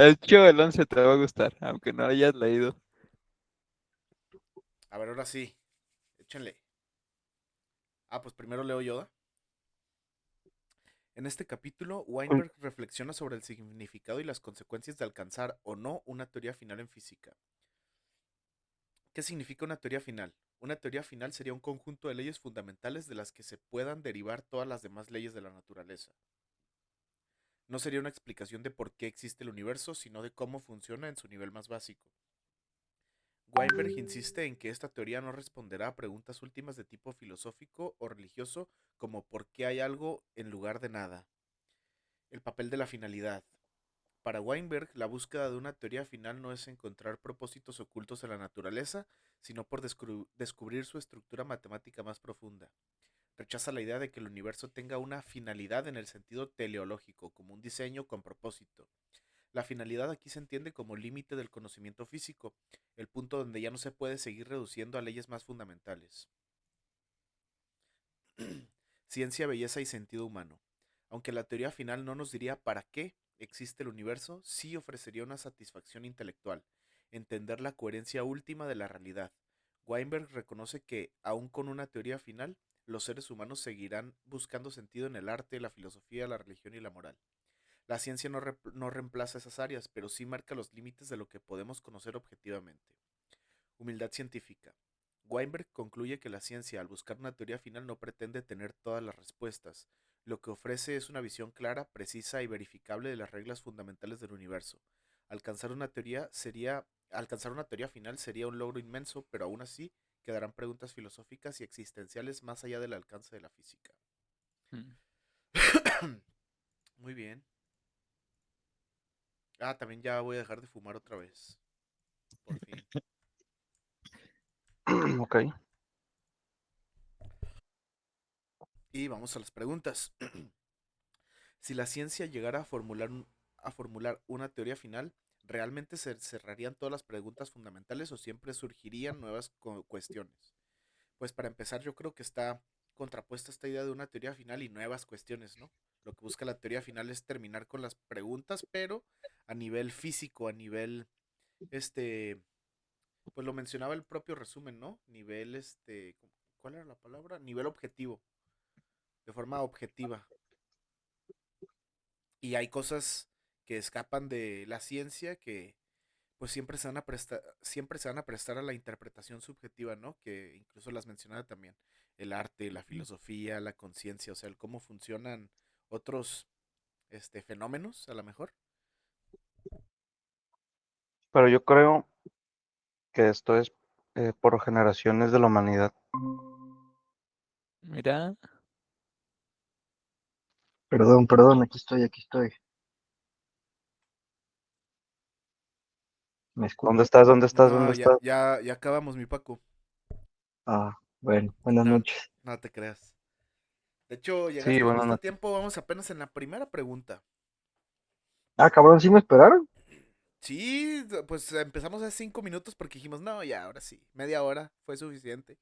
El Chavo del 11 te va a gustar, aunque no hayas leído. A ver, ahora sí, échenle. Ah, pues primero leo Yoda. En este capítulo, Uy, Weinberg reflexiona sobre el significado y las consecuencias de alcanzar o no una teoría final en física. ¿Qué significa una teoría final? Una teoría final sería un conjunto de leyes fundamentales de las que se puedan derivar todas las demás leyes de la naturaleza. No sería una explicación de por qué existe el universo, sino de cómo funciona en su nivel más básico. Weinberg insiste en que esta teoría no responderá a preguntas últimas de tipo filosófico o religioso como por qué hay algo en lugar de nada. El papel de la finalidad. Para Weinberg, la búsqueda de una teoría final no es encontrar propósitos ocultos en la naturaleza, sino por descubrir su estructura matemática más profunda. Rechaza la idea de que el universo tenga una finalidad en el sentido teleológico, como un diseño con propósito. La finalidad aquí se entiende como límite del conocimiento físico, el punto donde ya no se puede seguir reduciendo a leyes más fundamentales. Ciencia, belleza y sentido humano. Aunque la teoría final no nos diría para qué existe el universo, sí ofrecería una satisfacción intelectual, entender la coherencia última de la realidad. Weinberg reconoce que, aun con una teoría final, los seres humanos seguirán buscando sentido en el arte, la filosofía, la religión y la moral. La ciencia no reemplaza esas áreas, pero sí marca los límites de lo que podemos conocer objetivamente. Humildad científica. Weinberg concluye que la ciencia, al buscar una teoría final, no pretende tener todas las respuestas. Lo que ofrece es una visión clara, precisa y verificable de las reglas fundamentales del universo. Alcanzar una teoría sería, alcanzar una teoría final sería un logro inmenso, pero aún así quedarán preguntas filosóficas y existenciales más allá del alcance de la física. mm. Muy bien. Ah, también ya voy a dejar de fumar otra vez. Por fin. Ok. Y vamos a las preguntas. Si la ciencia llegara a formular una teoría final, ¿realmente se cerrarían todas las preguntas fundamentales o siempre surgirían nuevas cuestiones? Pues para empezar, yo creo que está contrapuesta esta idea de una teoría final y nuevas cuestiones, ¿no? Lo que busca la teoría final es terminar con las preguntas, pero a nivel físico, a nivel, este, pues lo mencionaba el propio resumen, ¿no? Nivel, ¿cuál era la palabra? Nivel objetivo, de forma objetiva. Y hay cosas que escapan de la ciencia que pues siempre se van a prestar a la interpretación subjetiva, ¿no? Que incluso las mencionaba también. El arte, la filosofía, la conciencia, o sea, el cómo funcionan otros fenómenos, a lo mejor. Pero yo creo que esto es por generaciones de la humanidad. Mira, Perdón, perdón, aquí estoy, aquí estoy. ¿Me ¿dónde escuchas? estás? ¿Dónde estás? ¿Dónde No, estás? ya acabamos, mi Paco. Ah, bueno, buenas No, noches. no te creas. De hecho, Sí, llegaste buenas justo a noches. tiempo, vamos apenas en la primera pregunta. Ah, cabrón, ¿sí me esperaron? Sí, pues empezamos hace 5 minutos porque dijimos, no, ya, ahora sí, media hora fue suficiente,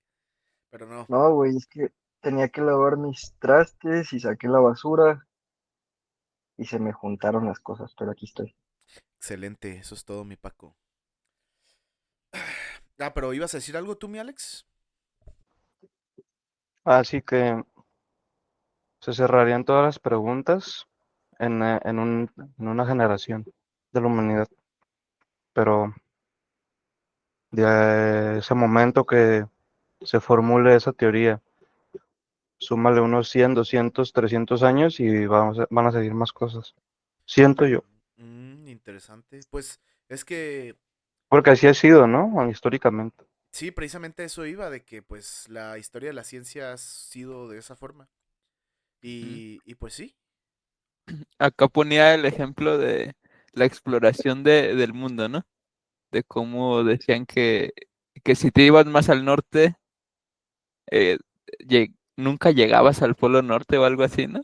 pero no. No, güey, es que tenía que lavar mis trastes y saqué la basura y se me juntaron las cosas, pero aquí estoy. Excelente, eso es todo, mi Paco. Ah, pero ibas a decir algo tú, mi Alex. Así que se cerrarían todas las preguntas en una generación de la humanidad. Pero de ese momento que se formule esa teoría, súmale unos 100, 200, 300 años y van a seguir más cosas. Siento yo. Interesante. Pues es que Porque así ha sido, ¿no? Históricamente. sí, precisamente eso iba, de que pues la historia de la ciencia ha sido de esa forma. Ujú. Y pues sí. Acá ponía el ejemplo de la exploración del mundo, ¿no? De cómo decían que si te ibas más al norte, eh, nunca llegabas al Polo Norte o algo así, ¿no?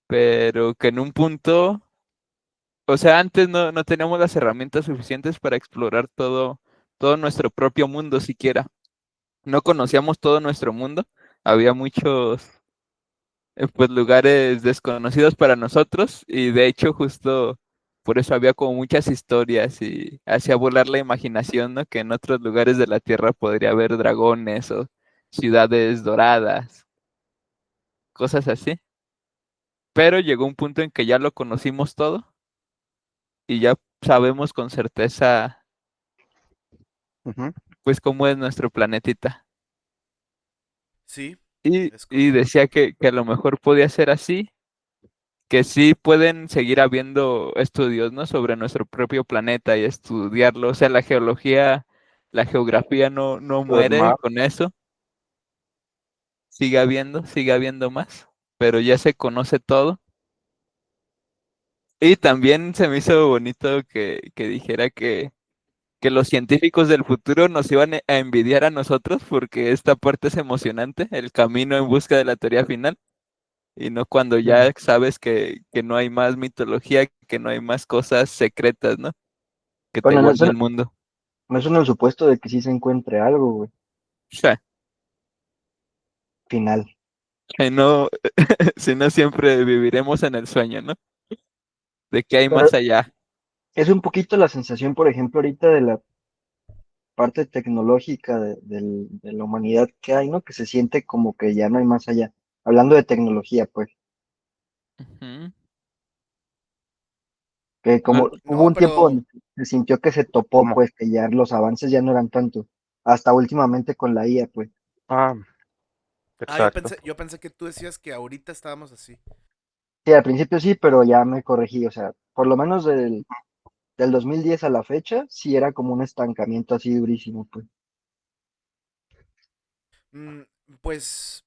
Pero que en un punto, o sea, antes no teníamos las herramientas suficientes para explorar todo nuestro propio mundo siquiera. No conocíamos todo nuestro mundo. Había muchos, pues, lugares desconocidos para nosotros y de hecho justo por eso había como muchas historias y hacía volar la imaginación, ¿no? Que en otros lugares de la Tierra podría haber dragones o ciudades doradas, cosas así. Pero llegó un punto en que ya lo conocimos todo y ya sabemos con certeza, Ujú. pues, cómo es nuestro planetita. Sí, es Y correcto. decía que a lo mejor podía ser así, que sí pueden seguir habiendo estudios, ¿no? Sobre nuestro propio planeta y estudiarlo. O sea, la geología, la geografía no Lo del muere mar. con eso. Sigue habiendo más, pero ya se conoce todo. Y también se me hizo bonito que dijera que los científicos del futuro nos iban a envidiar a nosotros porque esta parte es emocionante, el camino en busca de la teoría final, y no cuando Mm. ya sabes que no hay más mitología, que no hay más cosas secretas, ¿no? Que te Bueno, guarda el mundo. no es en el supuesto de que sí se encuentre algo, güey. O sea, Final. que no, si no siempre viviremos en el sueño, ¿no? De que hay Pero más allá. es un poquito la sensación, por ejemplo, ahorita de la parte tecnológica de la humanidad que hay, ¿no? Que se siente como que ya no hay más allá. Hablando de tecnología, pues, Ujú. que No, como hubo No, un tiempo pero. donde se sintió que se topó, ¿Cómo? pues, que ya los avances ya no eran tanto. Hasta últimamente con la IA, pues. Ah, Ah, yo exacto. pensé, yo pensé que tú decías que ahorita estábamos así. Sí, al principio sí, pero ya me corregí. O sea, por lo menos del 2010 a la fecha, sí era como un estancamiento así durísimo, pues. Mm, pues.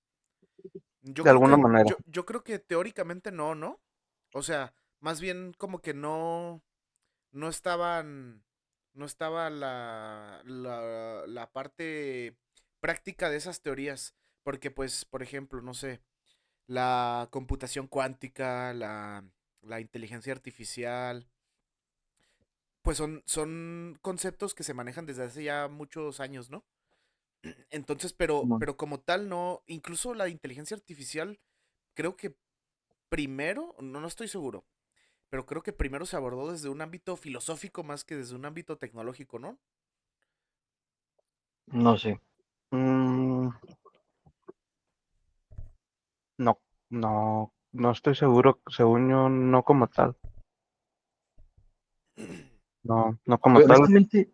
Yo De creo alguna que. manera. Yo creo que teóricamente no, ¿no? O sea, más bien como que no. No estaban. No estaba la parte práctica de esas teorías. Porque, pues, por ejemplo, no sé. La computación cuántica, la inteligencia artificial. Pues son conceptos que se manejan desde hace ya muchos años, ¿no? Entonces, No, pero como tal, no, incluso la inteligencia artificial, creo que primero, no estoy seguro, pero creo que primero se abordó desde un ámbito filosófico más que desde un ámbito tecnológico, ¿no? no sé. Mm, no, no estoy seguro. Según yo, no como tal. No, no como tal. Honestamente,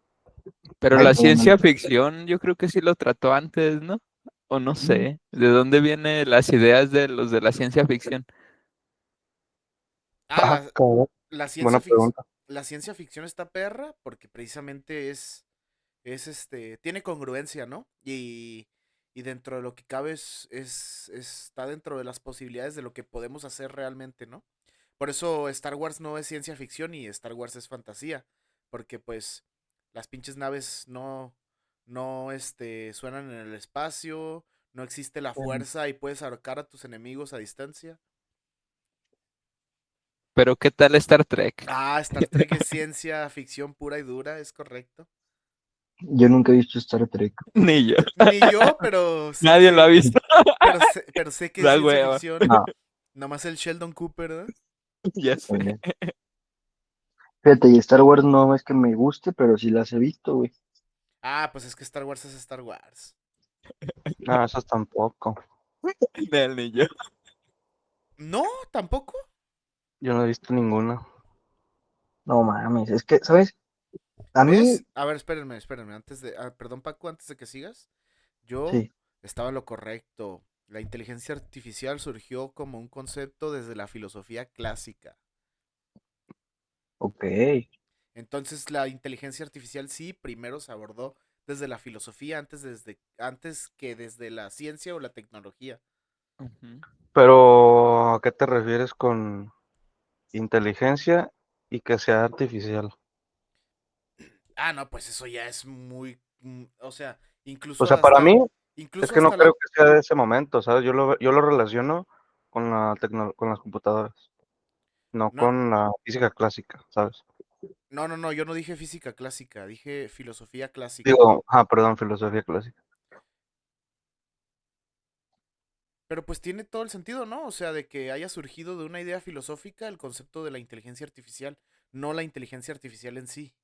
pero ay, la perdón, ciencia ficción yo creo que sí lo trató antes, ¿no? O no mm, sé, ¿de dónde vienen las ideas de los de la ciencia ficción? Ah, Ah, cabrón. la Buena ciencia ficción, pregunta. la ciencia ficción está perra porque precisamente tiene congruencia, ¿no? Y dentro de lo que cabe está dentro de las posibilidades de lo que podemos hacer realmente, ¿no? Por eso Star Wars no es ciencia ficción y Star Wars es fantasía, porque pues las pinches naves no suenan en el espacio, no existe la fuerza y puedes ahorcar a tus enemigos a distancia. Pero ¿qué tal Star Trek? Ah, Star Trek es ciencia ficción pura y dura, es correcto. yo nunca he visto Star Trek. Ni yo. Ni yo, pero sé Nadie lo ha que, visto. pero sé que es Da ciencia hueva. ficción. No, Nomás el Sheldon Cooper, ¿no? Ya sé. también. Fíjate, y Star Wars no es que me guste, pero sí las he visto, güey. Ah, pues es que Star Wars es Star Wars. No, esas tampoco. Ni yo. No, tampoco. Yo no he visto ninguna. No mames, es que, ¿sabes? A mí, ¿Ves? A ver, espérenme. Perdón, Paco, antes de que sigas. Yo sí, estaba en lo correcto. La inteligencia artificial surgió como un concepto desde la filosofía clásica. ok. Entonces, la inteligencia artificial sí primero se abordó desde la filosofía antes que desde la ciencia o la tecnología. Ujú. Pero, ¿a qué te refieres con inteligencia y que sea artificial? Ah, no, pues eso ya es muy, o sea, O sea, para mí, es incluso que no hasta creo la, que sea de ese momento, ¿sabes? Yo lo relaciono con con las computadoras, no no, con la física clásica, ¿sabes? no, yo no dije física clásica, dije filosofía clásica. Digo, perdón, filosofía clásica. Pero pues tiene todo el sentido, ¿no? O sea, de que haya surgido de una idea filosófica el concepto de la inteligencia artificial, no la inteligencia artificial en sí.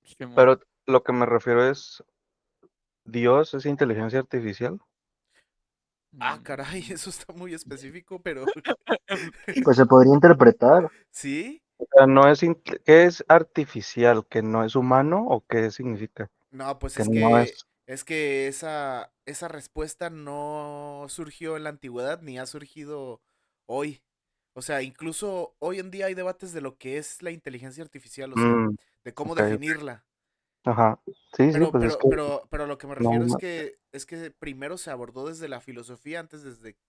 Simón. Pero lo que me refiero es, ¿Dios es inteligencia artificial? Ah, caray, Mm. eso está muy específico, pero Pues se podría interpretar. ¿sí? O sea, no es, ¿qué es artificial? ¿Que no es humano o qué significa? No, pues Que no es... es que esa respuesta no surgió en la antigüedad ni ha surgido hoy. O sea, incluso hoy en día hay debates de lo que es la inteligencia artificial, o sea, Mm, de cómo ok, ok. definirla. Ajá. Sí, sí, pues es que Pero a lo que me no, refiero es que primero se abordó desde la filosofía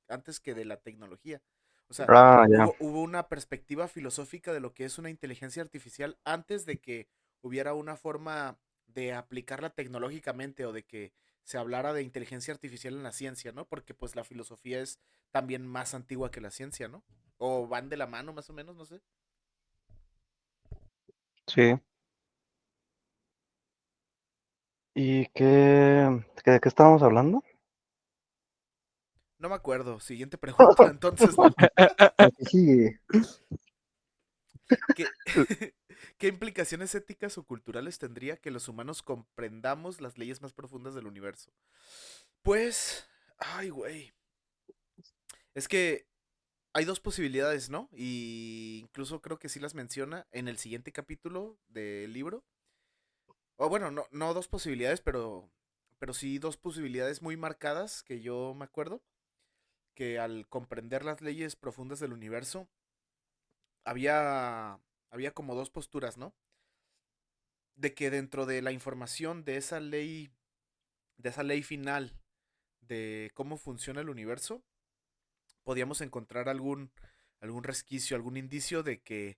antes que de la tecnología. O sea, ah, ya. hubo una perspectiva filosófica de lo que es una inteligencia artificial antes de que hubiera una forma de aplicarla tecnológicamente o de que se hablara de inteligencia artificial en la ciencia, ¿no? Porque pues la filosofía es también más antigua que la ciencia, ¿no? O van de la mano más o menos, no sé. Sí. ¿Y de qué estábamos hablando? No me acuerdo. Siguiente pregunta, entonces, ¿no? La que sigue. ¿Qué, ¿Qué implicaciones éticas o culturales tendría que los humanos comprendamos las leyes más profundas del universo? Pues, ay, güey. Es que hay dos posibilidades, ¿no? Y incluso creo que sí las menciona en el siguiente capítulo del libro. O bueno, no dos posibilidades, pero sí dos posibilidades muy marcadas que yo me acuerdo. Que al comprender las leyes profundas del universo, había, había como dos posturas, ¿no? De que dentro de la información de esa ley final de cómo funciona el universo, podíamos encontrar algún resquicio, algún indicio de que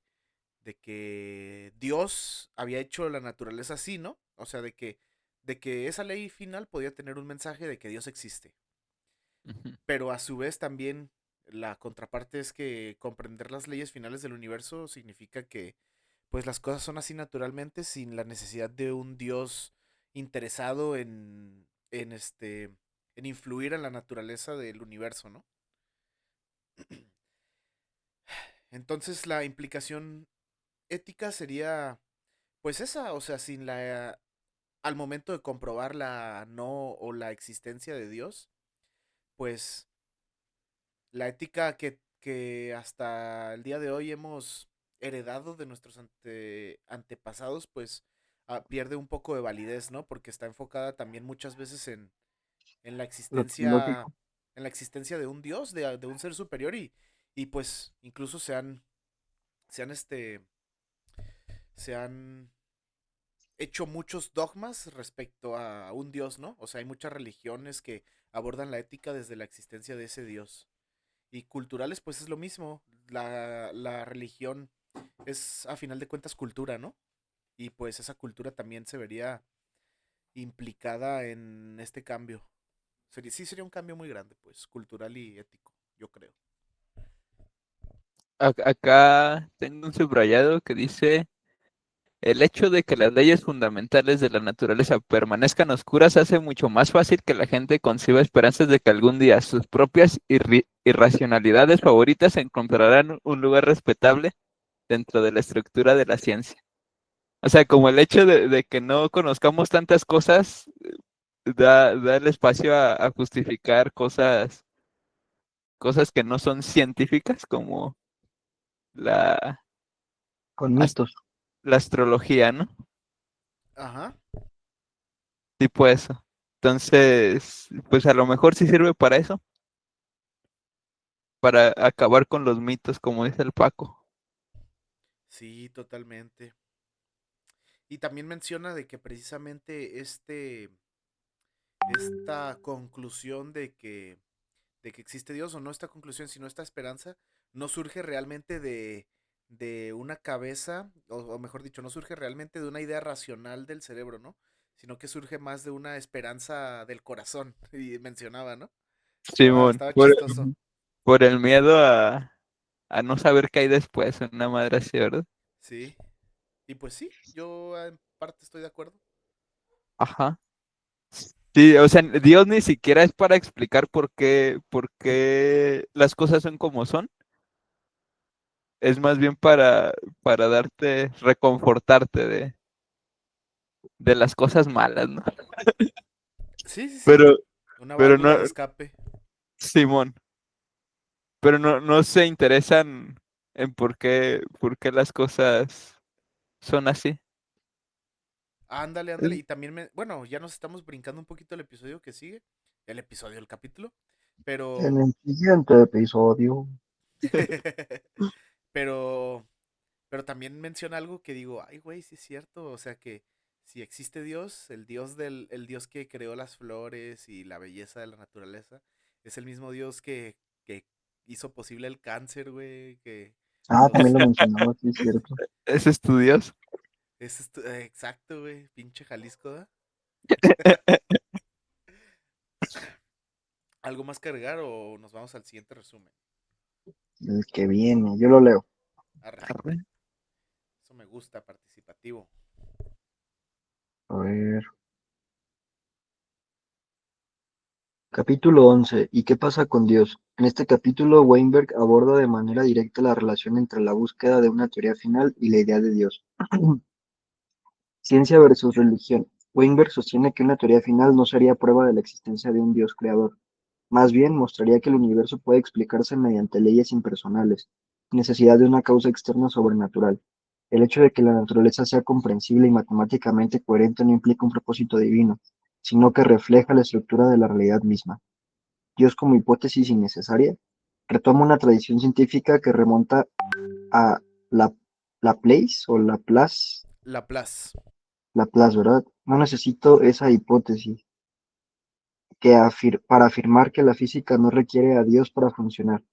Dios había hecho la naturaleza así, ¿no? O sea, de que esa ley final podía tener un mensaje de que Dios existe. Ujú. Pero a su vez también la contraparte es que comprender las leyes finales del universo significa que pues las cosas son así naturalmente sin la necesidad de un Dios interesado en influir en la naturaleza del universo, ¿no? Entonces la implicación ética sería pues esa, o sea, sin la al momento de comprobar la no o la existencia de Dios, pues la ética que hasta el día de hoy hemos heredado de nuestros antepasados, pues pierde un poco de validez, ¿no? Porque está enfocada también muchas veces en Lo lógico. en la existencia de un Dios, de un ser superior y pues incluso se han, se han hecho muchos dogmas respecto a un Dios, ¿no? O sea, hay muchas religiones que abordan la ética desde la existencia de ese Dios. Y culturales, pues es lo mismo. La religión es, a final de cuentas, cultura, ¿no? Y pues esa cultura también se vería implicada en este cambio. Sí sería un cambio muy grande, pues, cultural y ético, yo creo. Acá tengo un subrayado que dice, el hecho de que las leyes fundamentales de la naturaleza permanezcan oscuras hace mucho más fácil que la gente conciba esperanzas de que algún día sus propias irracionalidades favoritas encontrarán un lugar respetable dentro de la estructura de la ciencia. O sea, como el hecho de que no conozcamos tantas cosas da el espacio a justificar cosas que no son científicas, como la, Con ast- mitos. la astrología, ¿no? Ajá. Tipo eso. Entonces, pues a lo mejor sí sirve para eso, para acabar con los mitos, como dice el Paco. Sí, totalmente. Y también menciona de que precisamente esta conclusión de que existe Dios, o no esta conclusión, sino esta esperanza, no surge realmente de una cabeza, o mejor dicho, no surge realmente de una idea racional del cerebro, ¿no? Sino que surge más de una esperanza del corazón, y mencionaba, ¿no? Simón, Estaba chistoso, por el miedo a no saber qué hay después, una madre así, ¿verdad? sí. Y pues sí, yo en parte estoy de acuerdo. Ajá. Sí, o sea, Dios ni siquiera es para explicar por qué las cosas son como son. Es más bien para darte, reconfortarte de las cosas malas, ¿no? Sí, sí, sí. Pero, Una pero válvula no, de escape. Simón, pero no se interesan en por qué las cosas son así. Ándale, ándale. Y también bueno, ya nos estamos brincando un poquito el episodio que sigue. El capítulo. En Pero. el siguiente episodio. Pero. Pero también menciona algo que digo, ay, güey, sí es cierto. O sea que si existe Dios, el Dios que creó las flores y la belleza de la naturaleza, es el mismo Dios que hizo posible el cáncer, güey, que Ah, también nos. lo mencionaba, sí, es cierto. Es estudioso. Exacto, güey, pinche Jalisco, ¿da? ¿Algo más que agregar o nos vamos al siguiente resumen? El que viene, yo lo leo. Arre, Arre. eso me gusta, participativo. A ver. Capítulo 11. ¿Y qué pasa con Dios? En este capítulo, Weinberg aborda de manera directa la relación entre la búsqueda de una teoría final y la idea de Dios. Ciencia versus religión. Weinberg sostiene que una teoría final no sería prueba de la existencia de un Dios creador. Más bien, mostraría que el universo puede explicarse mediante leyes impersonales, sin necesidad de una causa externa sobrenatural. El hecho de que la naturaleza sea comprensible y matemáticamente coherente no implica un propósito divino, sino que refleja la estructura de la realidad misma. Dios como hipótesis innecesaria, retoma una tradición científica que remonta a la, Laplace o Laplace, Laplace. Laplace, ¿verdad? No necesito esa hipótesis para afirmar que la física no requiere a Dios para funcionar.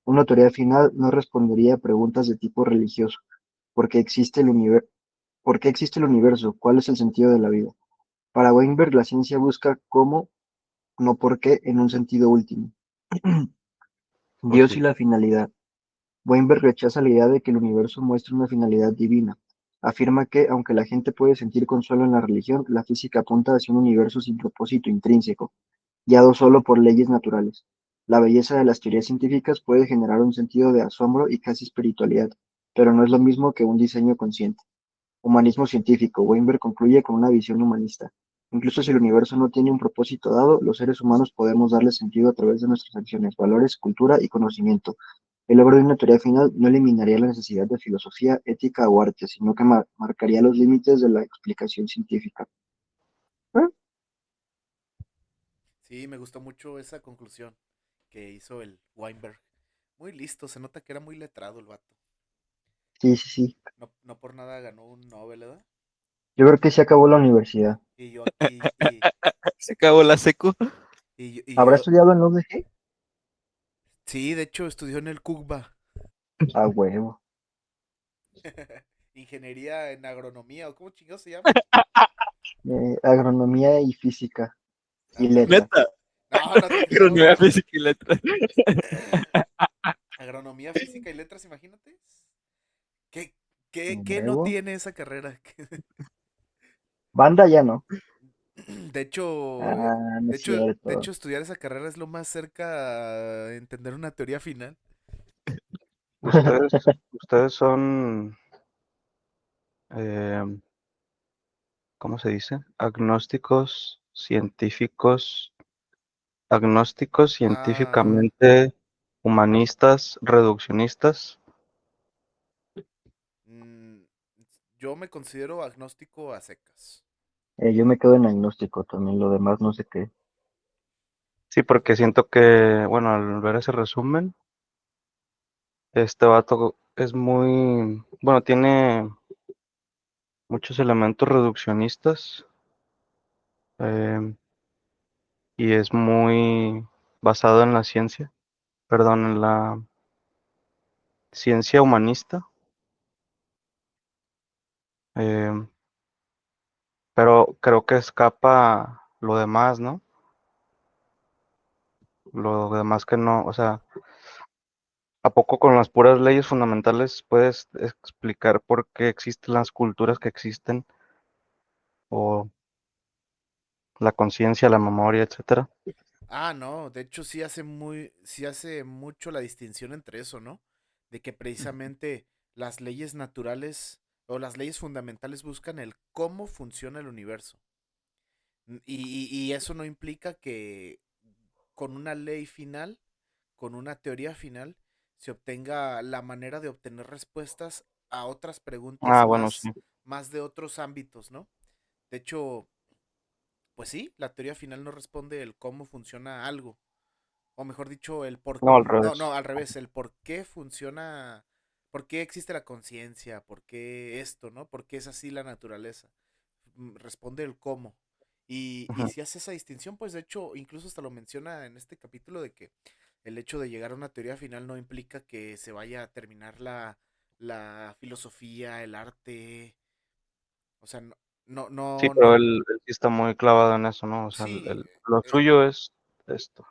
Una teoría final no respondería a preguntas de tipo religioso. ¿Por qué existe el universo? ¿Por qué existe el universo? ¿Cuál es el sentido de la vida? Para Weinberg, la ciencia busca cómo, no por qué, en un sentido último. Pues Dios y sí. la finalidad. Weinberg rechaza la idea de que el universo muestra una finalidad divina. Afirma que, aunque la gente puede sentir consuelo en la religión, la física apunta hacia un universo sin propósito intrínseco, guiado solo por leyes naturales. La belleza de las teorías científicas puede generar un sentido de asombro y casi espiritualidad, pero no es lo mismo que un diseño consciente. Humanismo científico. Weinberg concluye con una visión humanista. Incluso si el universo no tiene un propósito dado, los seres humanos podemos darle sentido a través de nuestras acciones, valores, cultura y conocimiento. El logro de una teoría final no eliminaría la necesidad de filosofía, ética o arte, sino que marcaría los límites de la explicación científica. ¿Eh? Sí, me gustó mucho esa conclusión que hizo el Weinberg. Muy listo, se nota que era muy letrado el vato. Sí, sí, sí. No, no por nada ganó un Nobel, ¿verdad? Yo creo que se acabó la universidad. Y yo, y, Se acabó la secu. ¿Habrá y yo, estudiado en la UDG? sí, de hecho estudió en el CUCBA. A huevo. Ingeniería en agronomía, o cómo chingados se llama. Agronomía y física y Ándale. letras. Neta. No, no, Agronomía, física y letras. agronomía, física y letras, imagínate. ¿Qué, A qué no huevo. tiene esa carrera? Banda ya no. De hecho, Ah, no es de cierto. hecho, estudiar esa carrera es lo más cerca a entender una teoría final. Ustedes son, eh, ¿cómo se dice? Agnósticos Ah, científicamente humanistas, reduccionistas. mm, yo me considero agnóstico a secas. Yo me quedo en agnóstico también, lo demás no sé qué. Sí, porque siento que, bueno, al ver ese resumen, este vato es muy, bueno, tiene muchos elementos reduccionistas eh, y es muy basado en la ciencia, perdón, en la ciencia humanista, eh, pero creo que escapa lo demás, ¿no? Lo demás que no, o sea, ¿a poco con las puras leyes fundamentales puedes explicar por qué existen las culturas que existen? O la conciencia, la memoria, etcétera. Ah, no, de hecho sí hace mucho la distinción entre eso, ¿no? De que precisamente las leyes naturales o las leyes fundamentales buscan el cómo funciona el universo. Y eso no implica que con una ley final, con una teoría final, se obtenga la manera de obtener respuestas a otras preguntas Ah, bueno, sí. más de otros ámbitos, ¿no? De hecho, pues sí, la teoría final no responde el cómo funciona algo, o mejor dicho, el por, No, al no, revés. no, al revés, el por qué funciona, por qué existe la conciencia, por qué esto, ¿no? ¿Por qué es así la naturaleza? Responde el cómo. Y Ujú. si hace esa distinción, pues de hecho, incluso hasta lo menciona en este capítulo de que el hecho de llegar a una teoría final no implica que se vaya a terminar la filosofía, el arte, o sea, Sí, pero no, él sí está muy clavado en eso, ¿no? O sea, sí, lo eh, suyo es esto.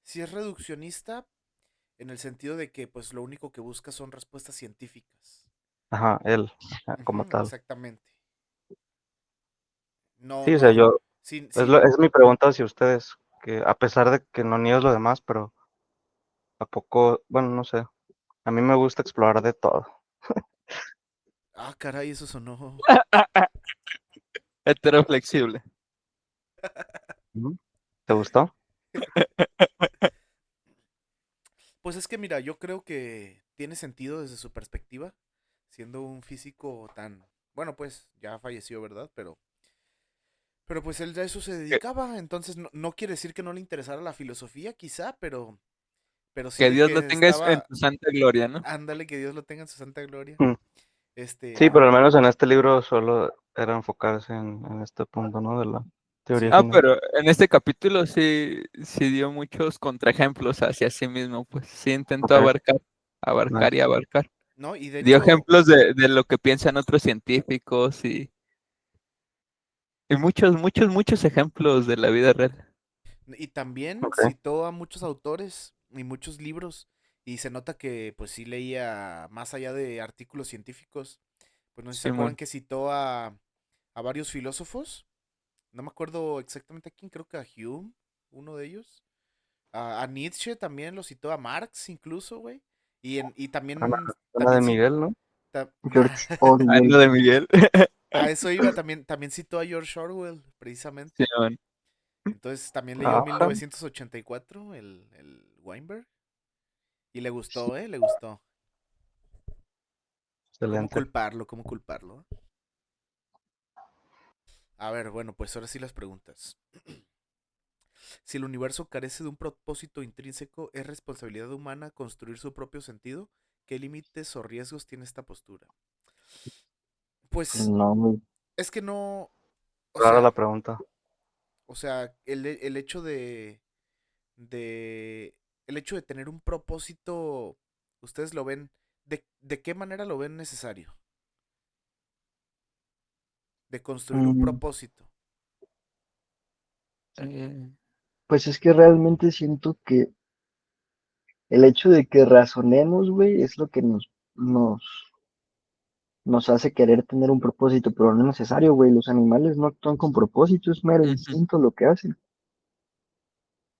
sí es reduccionista en el sentido de que pues lo único que busca son respuestas científicas. Ajá, él, como Ujú, tal. exactamente. No, Sí, o sea, no, yo, sin, es mi pregunta hacia ustedes, que a pesar de que no niegas lo demás, pero ¿a poco, bueno, no sé, a mí me gusta explorar de todo? ah, caray, eso sonó. Heteroflexible. Ujú. ¿Te gustó? Pues es que mira, yo creo que tiene sentido desde su perspectiva, siendo un físico tan, bueno, pues ya falleció, ¿verdad? Pero pues él a eso se Que, dedicaba, entonces no quiere decir que no le interesara la filosofía, quizá, pero sí que de Dios lo que tenga en estaba, su santa gloria, ¿no? ándale, que Dios lo tenga en su santa gloria. Mm. Sí, Este, pero al menos en este libro solo era enfocarse en este punto, ¿no? De la teoría Ah, sí, final. pero en este capítulo sí dio muchos contraejemplos hacia sí mismo, pues sí intentó Ok, abarcar y nice. abarcar. ¿no? Y de Dio hecho, ejemplos de lo que piensan otros científicos y muchos ejemplos de la vida real. y también Ok. citó a muchos autores y muchos libros, y se nota que pues sí leía más allá de artículos científicos. Pues no sé si se acuerdan Simón. que citó a varios filósofos, no me acuerdo exactamente a quién, creo que a Hume, uno de ellos. A Nietzsche también lo citó, a Marx incluso, güey. Y Ana, también, Ana de también citó, Miguel, ¿no? George Orwell. Ando de Miguel. a eso iba, también citó a George Orwell, precisamente. Simón. Entonces también leyó Ajá, 1984, el Weinberg. Y le gustó, ¿eh? Le gustó. ¿Cómo excelente. culparlo? ¿Cómo culparlo? A ver, bueno, pues ahora sí las preguntas. Si el universo carece de un propósito intrínseco, ¿es responsabilidad humana construir su propio sentido? ¿Qué límites o riesgos tiene esta postura? Pues No, güey. es que no, o Rara la sea, pregunta. el hecho de, el hecho de tener un propósito, ¿ustedes lo ven? ¿De qué manera lo ven necesario? De construir un Mm, propósito. Eh, Pues es que realmente siento que el hecho de que razonemos, güey, es lo que nos hace querer tener un propósito, pero no es necesario, güey. Los animales no actúan con propósito, es mero ujú. instinto lo que hacen.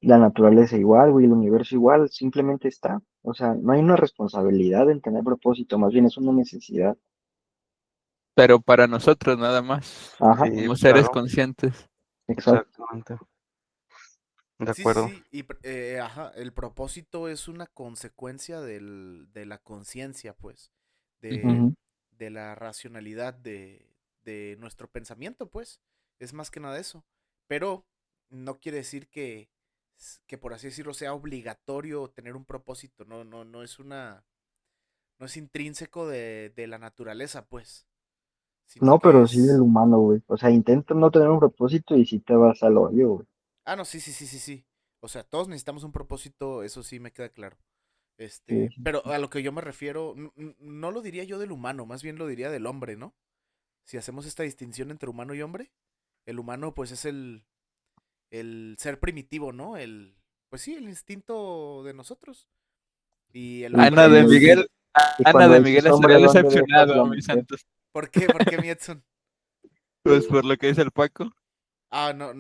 La naturaleza igual, güey, el universo igual, simplemente está. O sea, no hay una responsabilidad en tener propósito, más bien es una necesidad. Pero para nosotros nada más, Ajá, Sí, como seres claro, conscientes. exacto. exactamente. De Sí, sí, acuerdo. sí. Y, ajá, el propósito es una consecuencia de la conciencia, pues, de, Ujú. Ujú. de la racionalidad de nuestro pensamiento, pues. Es más que nada eso. Pero no quiere decir que por así decirlo, sea obligatorio tener un propósito. No es no es intrínseco de la naturaleza, pues. Sino No, que pero sí del es. humano, güey. O sea, intenta no tener un propósito y si te vas al hoyo, güey. Ah, no, sí, sí, sí, sí, sí. O sea, todos necesitamos un propósito, eso sí me queda claro. Sí, Pero a lo que yo me refiero, no lo diría yo del humano, más bien lo diría del hombre, ¿no? Si hacemos esta distinción entre humano y hombre, el humano pues es el ser primitivo, ¿no? Pues sí, el instinto de nosotros. Y el y Ana de hombre es, Miguel, cuando Ana de dices Miguel hombre, estaría ¿dónde dejas decepcionado, la mis mujer? santos. ¿por qué? ¿Por qué mi Edson? Pues por lo que dice el Paco. Ah, no,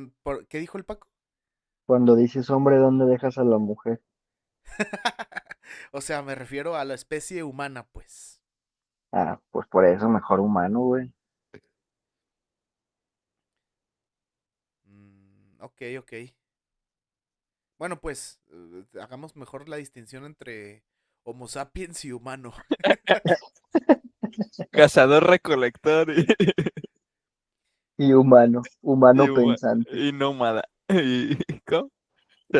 ¿qué dijo el Paco? Cuando dices hombre, ¿dónde dejas a la mujer? O sea, me refiero a la especie humana, pues. Ah, pues por eso mejor humano, güey. Ok, ok. Bueno, pues hagamos mejor la distinción entre Homo sapiens y humano. Cazador recolector Y humano, y, humano pensante. y nómada. Y, ¿cómo?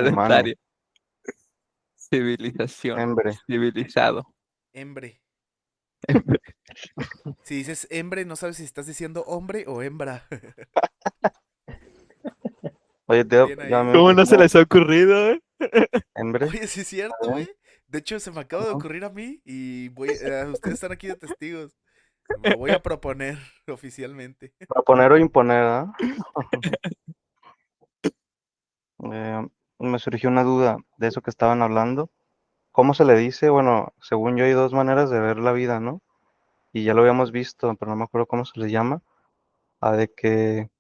Humano, Sedentario. Civilización. hembre. Civilizado. Hembre. Si dices hembre, no sabes si estás diciendo hombre o hembra. Oye, tío, Bien yo a ahí. mí ¿Cómo no se mismo, les ha ocurrido, hembre. Oye, sí es A cierto, ver, ¿eh? De hecho, se me acaba de ujú. ocurrir a mí y ustedes están aquí de testigos. Lo voy a proponer oficialmente. Proponer o imponer, ¿ah? Me surgió una duda de eso que estaban hablando. ¿Cómo se le dice? Bueno, según yo hay dos maneras de ver la vida, ¿no? Y ya lo habíamos visto, pero no me acuerdo cómo se le llama. A de que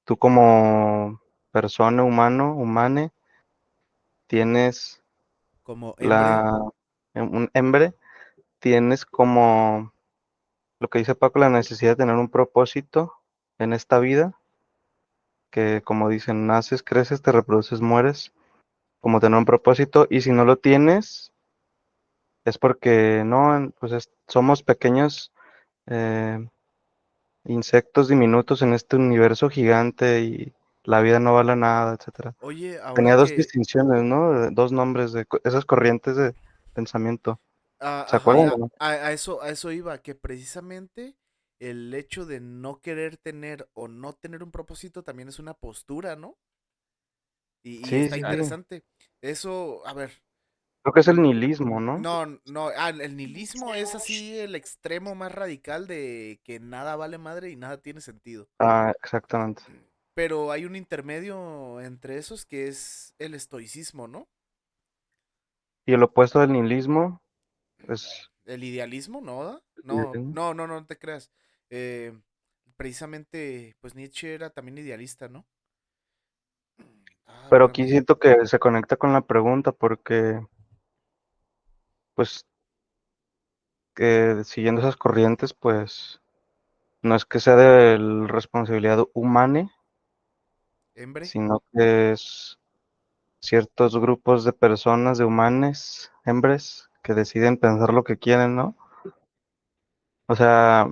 tú como persona, humano, humane, tienes Como hembre, la, un hembre, tienes como lo que dice Paco, la necesidad de tener un propósito en esta vida, que como dicen, naces, creces, te reproduces, mueres, como tener un propósito, y si no lo tienes, es porque no, pues somos pequeños eh, insectos diminutos en este universo gigante y la vida no vale nada, etcétera. oye, ahora Tenía dos que... distinciones, ¿no? Dos nombres de esas corrientes de pensamiento. ¿Se ajá, acuerdan? ¿No? a eso iba, que precisamente el hecho de no querer tener o no tener un propósito también es una postura, ¿no? Y Sí, está sí, sí. Exacto. interesante. Eso, a ver, Creo que es el mm, nihilismo, ¿no? no, no, el nihilismo es así el extremo más radical de que nada vale madre y nada tiene sentido. Ah, exactamente. Pero hay un intermedio entre esos que es el estoicismo, ¿no? Y el opuesto del nihilismo es El idealismo, ¿no? ¿Da? el No, idealismo. no, no, no te creas. Eh, precisamente, pues Nietzsche era también idealista, ¿no? Ah, Pero aquí espérame. siento que se conecta con la pregunta porque, pues, que siguiendo esas corrientes, pues, no es que sea de la responsabilidad humana, ¿Hembre? sino que es ciertos grupos de personas, de humanes, hembres, que deciden pensar lo que quieren, ¿no? O sea,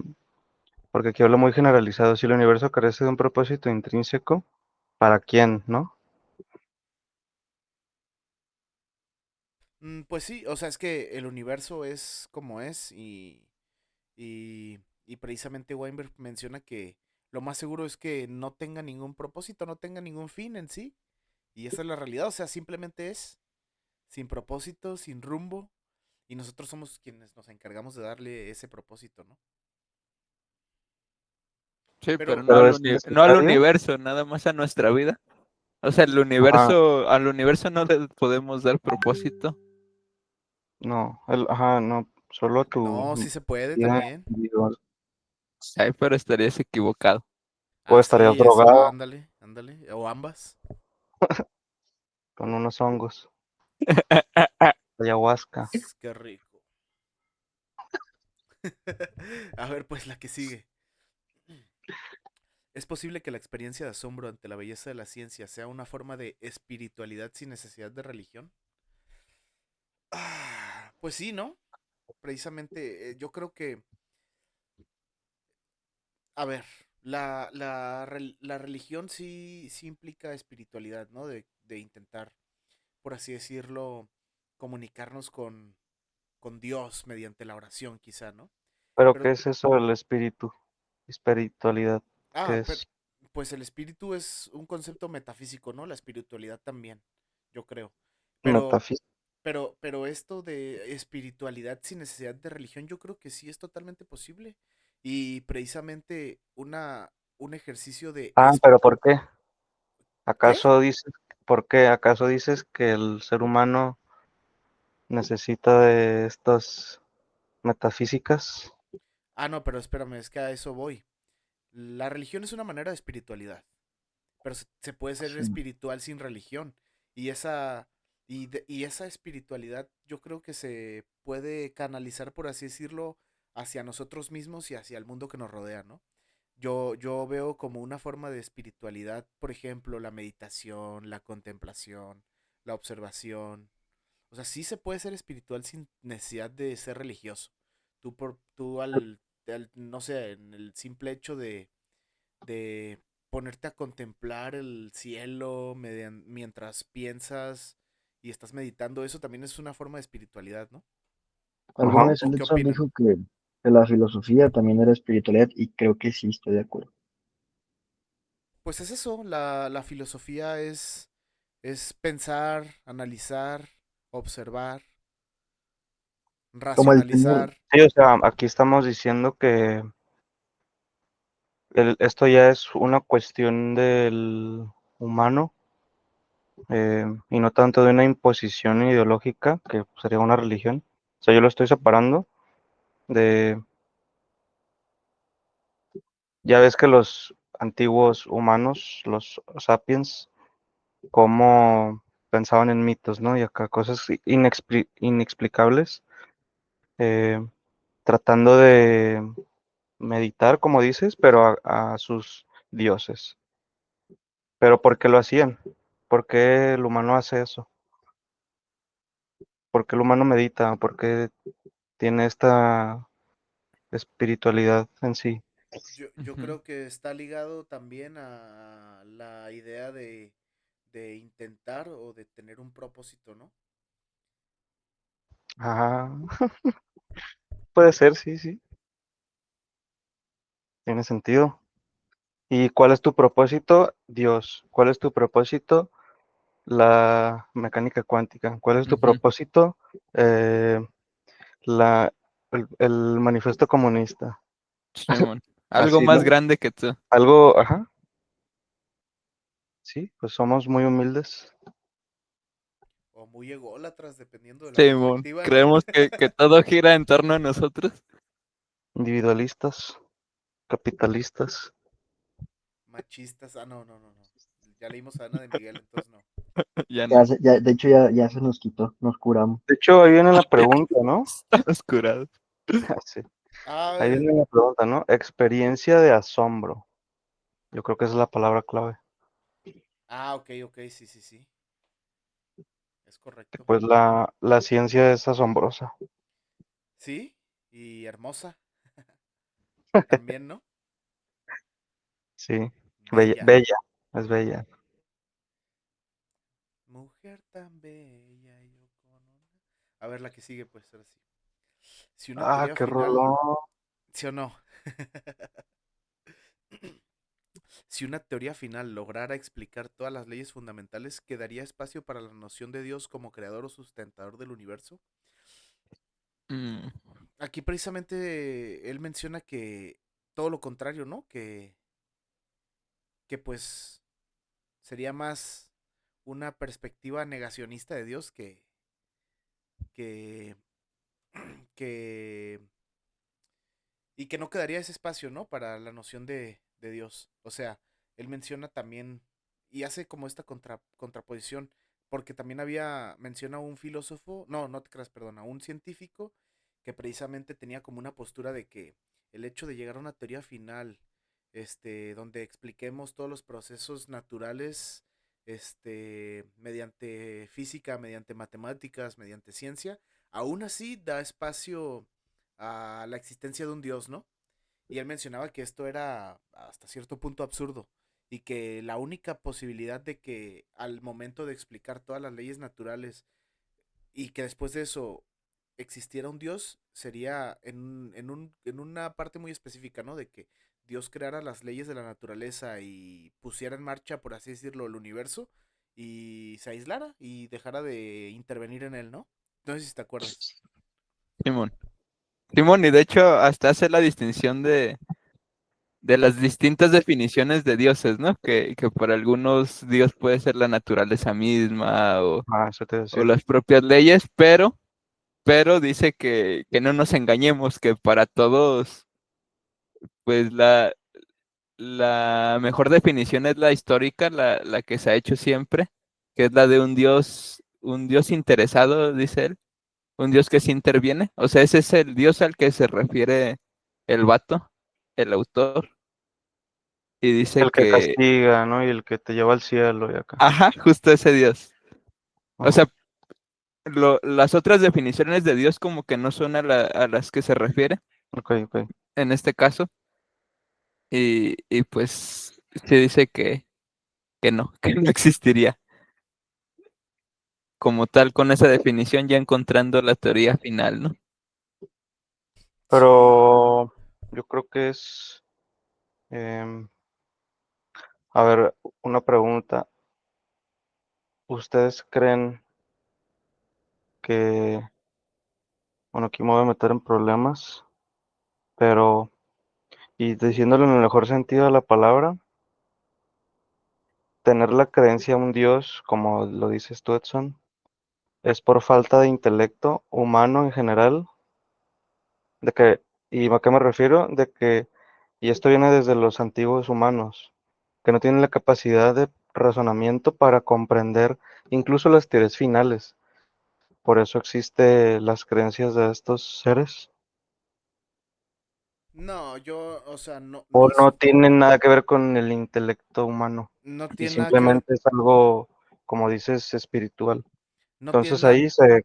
porque aquí hablo muy generalizado, si el universo carece de un propósito intrínseco, ¿para quién, no? Pues sí, o sea, es que el universo es como es y precisamente Weinberg menciona que lo más seguro es que no tenga ningún propósito, no tenga ningún fin en sí. Y esa es la realidad, o sea, simplemente es sin propósito, sin rumbo, y nosotros somos quienes nos encargamos de darle ese propósito, ¿no? Sí, pero Pero, no Pero al es no al necesario. universo, nada más a nuestra vida. O sea, Ajá, al universo no le podemos dar propósito. no, ajá, no, solo a tu no, sí se puede vida también. individual. Ay, pero estarías equivocado. O Ah, estarías sí, eso, drogado ándale, ándale, o ambas. con unos hongos, ayahuasca. Qué rico. A ver, pues la que sigue. ¿Es posible que la experiencia de asombro ante la belleza de la ciencia sea una forma de espiritualidad sin necesidad de religión? Pues sí, ¿no? Precisamente, yo creo que, a ver, la religión sí, sí implica espiritualidad, ¿no? De intentar, por así decirlo, comunicarnos con Dios mediante la oración, quizá, ¿no? Pero ¿qué Pero, es eso del espíritu? Espiritualidad, ¿qué pero es? pues el espíritu es un concepto metafísico, ¿no? La espiritualidad también, yo creo. Pero Metafísica. pero esto de espiritualidad sin necesidad de religión, yo creo que sí es totalmente posible. Y precisamente un ejercicio de... Ah, pero ¿por qué? ¿Qué? ¿Acaso dices, por qué? ¿Acaso dices que el ser humano necesita de estas metafísicas? Ah, no, pero espérame, es que a eso voy. La religión es una manera de espiritualidad. pero se puede ser Sí. espiritual sin religión. Y y esa espiritualidad yo creo que se puede canalizar, por así decirlo, hacia nosotros mismos y hacia el mundo que nos rodea, ¿no? Yo veo como una forma de espiritualidad, por ejemplo, la meditación, la contemplación, la observación. O sea, sí se puede ser espiritual sin necesidad de ser religioso. No sé, en el simple hecho de ponerte a contemplar el cielo mientras piensas y estás meditando, eso también es una forma de espiritualidad, ¿no? Alguna Ajá. vez ¿O qué Edson opinan? dijo que la filosofía también era espiritualidad y creo que sí, estoy de acuerdo. Pues es eso, la filosofía es pensar, analizar, observar, Como el tener, racionalizar. Sí, o sea, aquí estamos diciendo que esto ya es una cuestión del humano y no tanto de una imposición ideológica, que sería una religión. O sea, yo lo estoy separando de, ya ves que los antiguos humanos, los sapiens, cómo pensaban en mitos, ¿no? Y acá cosas inexplicables, eh, tratando de meditar, como dices, pero a sus dioses. Pero ¿por qué lo hacían? ¿Por qué el humano hace eso? ¿Por qué el humano medita? ¿Por qué tiene esta espiritualidad en sí? Yo Ujú. creo que está ligado también a la idea de intentar o de tener un propósito, ¿no? Ah, puede ser, sí, sí, tiene sentido. ¿Y cuál es tu propósito? Dios. ¿Cuál es tu propósito? La mecánica cuántica. ¿Cuál es tu Ujú. propósito? Eh, la, el manifiesto comunista. Simón. Algo Así, más ¿no? grande que tú. Algo, ajá, sí, pues somos muy humildes, O muy ególatras, dependiendo de la Simón. perspectiva, ¿no? Creemos que todo gira en torno a nosotros. individualistas, capitalistas. Machistas. Ah, no, no, no, no. Ya leímos a Ana de Miguel, entonces no. Ya no. De hecho ya se nos quitó, nos curamos. De hecho, ahí viene la pregunta, ¿no? Estamos curados. Sí, Ah, ahí viene la pregunta, ¿no? Experiencia de asombro. Yo creo que esa es la palabra clave. ok, ok, sí, sí, sí. Es correcto. Pues la ciencia es asombrosa. Sí, y hermosa también, ¿no? Sí, bella, Bella. bella, es bella. Mujer tan bella, yo con una... A ver, la que sigue, pues, ahora sí. Si una Ah, teoría qué final, rolón. ¿sí o no? Si una teoría final lograra explicar todas las leyes fundamentales, ¿quedaría espacio para la noción de Dios como creador o sustentador del universo? Mm, Aquí precisamente él menciona que todo lo contrario, ¿no? Que pues sería más una perspectiva negacionista de Dios que, que y que no quedaría ese espacio, ¿no? Para la noción de Dios. O sea, él menciona también y hace como esta contraposición, porque también menciona a un filósofo, no te creas, perdona, un científico que precisamente tenía como una postura de que el hecho de llegar a una teoría final, donde expliquemos todos los procesos naturales, mediante física, mediante matemáticas, mediante ciencia, aún así da espacio a la existencia de un dios, ¿no? Y él mencionaba que esto era hasta cierto punto absurdo y que la única posibilidad de que al momento de explicar todas las leyes naturales y que después de eso existiera un dios sería en una parte muy específica, ¿no? De que Dios creara las leyes de la naturaleza y pusiera en marcha, por así decirlo, el universo y se aislara y dejara de intervenir en él, ¿no? No sé si te acuerdas. Simón. Simón, y de hecho hasta hace la distinción de las distintas definiciones de dioses, ¿no? Que para algunos Dios puede ser la naturaleza misma Ah, eso te iba a o decir. las propias leyes, pero dice que no nos engañemos, que para todos, pues la mejor definición es la histórica, la que se ha hecho siempre, que es la de un Dios interesado, dice él, un Dios que sí interviene. O sea, ese es el Dios al que se refiere el vato, el autor, y dice El que que, castiga, ¿no? Y el que te lleva al cielo y acá. ajá, justo ese Dios. O Ajá. sea, las otras definiciones de Dios como que no son a las que se refiere Ok, ok. en este caso, y pues se dice que no, que no existiría como tal con esa definición, ya encontrando la teoría final, ¿no? Sí. Pero yo creo que es, em, a ver, una pregunta. ¿Ustedes creen que, bueno, aquí me voy a meter en problemas, pero, y diciéndolo en el mejor sentido de la palabra, tener la creencia a un Dios, como lo dices tú, Edson, es por falta de intelecto humano en general, de que, ¿y a qué me refiero? De que, y esto viene desde los antiguos humanos, que no tienen la capacidad de razonamiento para comprender incluso las teorías finales. Por eso existen las creencias de estos seres. No, yo, o sea, no, O no es, no tienen nada que ver con el intelecto humano no y tiene nada que ver, simplemente es algo, como dices, espiritual. no tiene Entonces nada, ahí se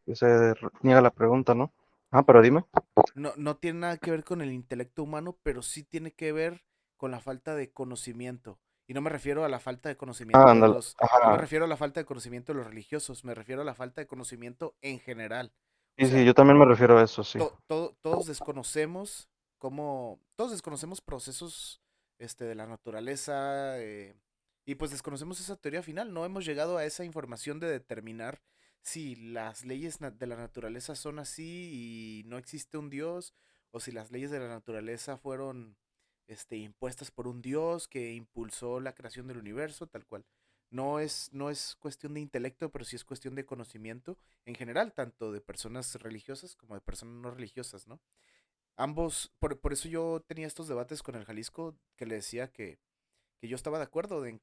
niega la pregunta, ¿no? Ah, pero dime. no tiene nada que ver con el intelecto humano, pero sí tiene que ver con la falta de conocimiento. Y no me refiero a la falta de Ah, conocimiento de ándale. los, no me Ajá. refiero a la falta de conocimiento de los religiosos, me refiero a la falta de conocimiento en general. O Sí, sí, sea, yo también me refiero a eso, sí. todos desconocemos todos desconocemos procesos de la naturaleza, y pues desconocemos esa teoría final. No hemos llegado a esa información de determinar si las leyes de la naturaleza son así y no existe un Dios, o si las leyes de la naturaleza fueron impuestas por un Dios que impulsó la creación del universo, tal cual. No es cuestión de intelecto, pero sí es cuestión de conocimiento en general, tanto de personas religiosas como de personas no religiosas, ¿no? Ambos, por eso yo tenía estos debates con el Jalisco, que le decía que yo estaba de acuerdo en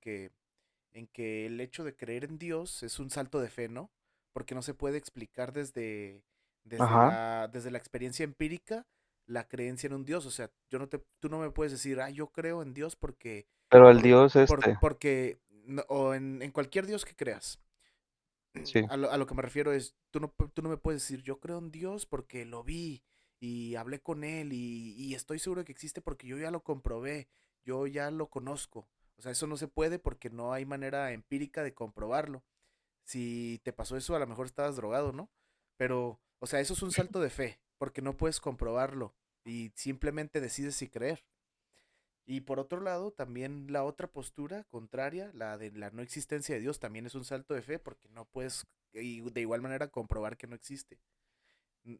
que el hecho de creer en Dios es un salto de fe, ¿no? Porque no se puede explicar Ajá. desde la experiencia empírica la creencia en un Dios. O sea, tú no me puedes decir, ah, yo creo en Dios Pero el Dios porque, o en cualquier Dios que creas. sí. A lo que me refiero es, tú no me puedes decir, yo creo en Dios porque lo vi y hablé con él y estoy seguro de que existe porque yo ya lo comprobé, yo ya lo conozco. O sea, eso no se puede porque no hay manera empírica de comprobarlo. Si te pasó eso, a lo mejor estabas drogado, ¿no? Pero, o sea, eso es un salto de fe porque no puedes comprobarlo y simplemente decides si creer. Y por otro lado, también la otra postura contraria, la de la no existencia de Dios, también es un salto de fe porque no puedes de igual manera comprobar que no existe.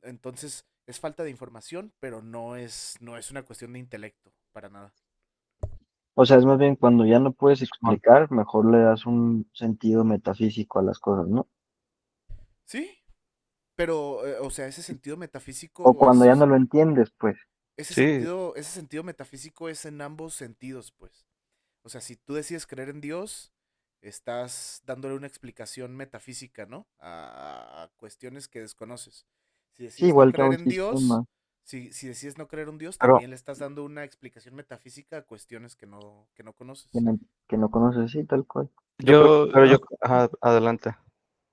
Entonces, es falta de información, pero no es una cuestión de intelecto, para nada. O sea, es más bien cuando ya no puedes Simón. explicar, mejor le das un sentido metafísico a las cosas, ¿no? Sí, pero, o sea, O cuando ya no lo entiendes, pues. Sí, ese sentido metafísico es en ambos sentidos, pues. O sea, si tú decides creer en Dios, estás dándole una explicación metafísica, ¿no? A cuestiones que desconoces. Si Sí, decides no igual que a creer un en Dios, sistema. si decides no creer en Dios, pero también le estás dando una explicación metafísica a cuestiones que no que conoces. no, que no conoces, sí, tal cual. yo creo, Yo, pero yo, ajá, adelante.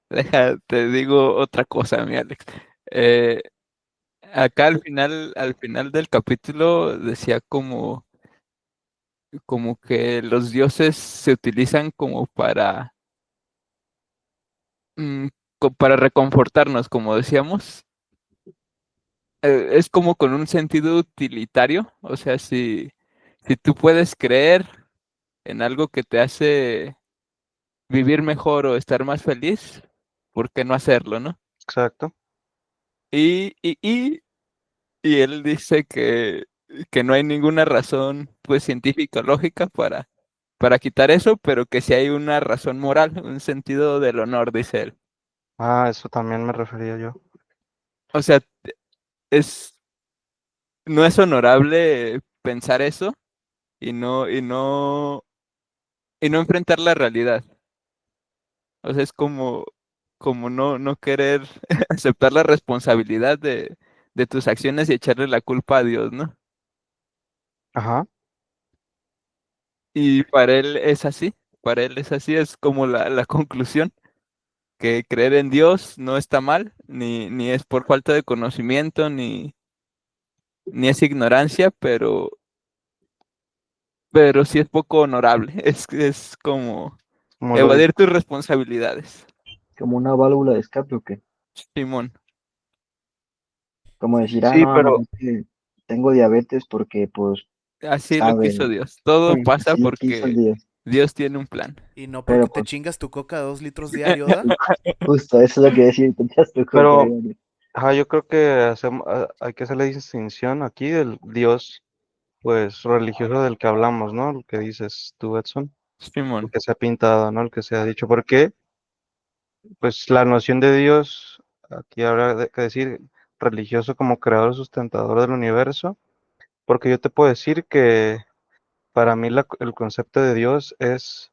deja, te digo otra cosa, mi Alex. Eh, Acá al final del capítulo decía como que los dioses se utilizan como mm, para reconfortarnos, como decíamos. Es como con un sentido utilitario, o sea, si tú puedes creer en algo que te hace vivir mejor o estar más feliz, ¿por qué no hacerlo, no? Exacto. Y, y, y, y él dice que no hay ninguna razón, pues, científica o lógica para quitar eso, pero que sí hay una razón moral, un sentido del honor, dice él. Ah, eso también me refería yo. O sea, es, no es honorable pensar eso y no, y no, y no enfrentar la realidad. O sea, es como no querer aceptar la responsabilidad de tus acciones y echarle la culpa a Dios, ¿no? Ajá. Y para él es así, para él es así, es como la conclusión, que creer en Dios no está mal, ni es por falta de conocimiento, ni es ignorancia, pero sí es poco honorable, es como Como lo dice. evadir tus responsabilidades, Como una válvula de escape o qué. Simón. Como decir, Sí, ah, Sí, no, no, pero, es que tengo diabetes porque, pues, Así lo quiso sabe, Dios. Todo pasa así lo quiso el porque Dios. Dios tiene un plan. y no Pero, porque te pues, chingas tu coca de 2 litros diario, ¿da? justo, eso es lo que decía, intentas tu coca pero, diario. ajá, yo creo que hay que hacer la distinción aquí del Dios, pues, religioso del que hablamos, ¿no? Lo que dices tú, Edson, el Simón, que se ha pintado, ¿no? El que se ha dicho. ¿Por qué? Pues la noción de Dios, aquí habrá que decir religioso como creador sustentador del universo, porque yo te puedo decir que para mí el concepto de Dios es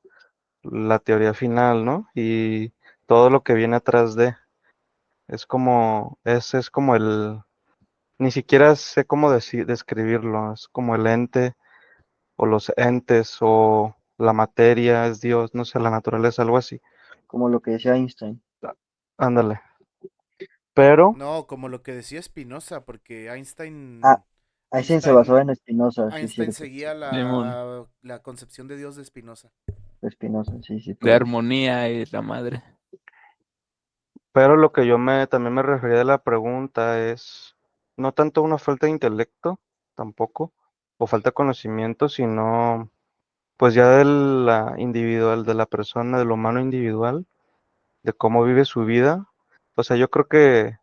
la teoría final, ¿no? Y todo lo que viene atrás de, es como ni siquiera sé cómo describirlo, es como el ente o los entes o la materia es Dios, no sé, la naturaleza, algo así. Como lo que decía Einstein. Ándale. Pero, No, como lo que decía Spinoza, porque Ah, Einstein se basaba en Spinoza, sí, Einstein cierto. seguía Simón, la concepción de Dios de Spinoza. Spinoza, sí, sí, de por eso. armonía y la madre. lo que también me refería a la pregunta es no tanto una falta de intelecto, tampoco, o falta de conocimiento, sino pues ya de la individual, de la persona, del humano individual, de cómo vive su vida. O sea, yo creo que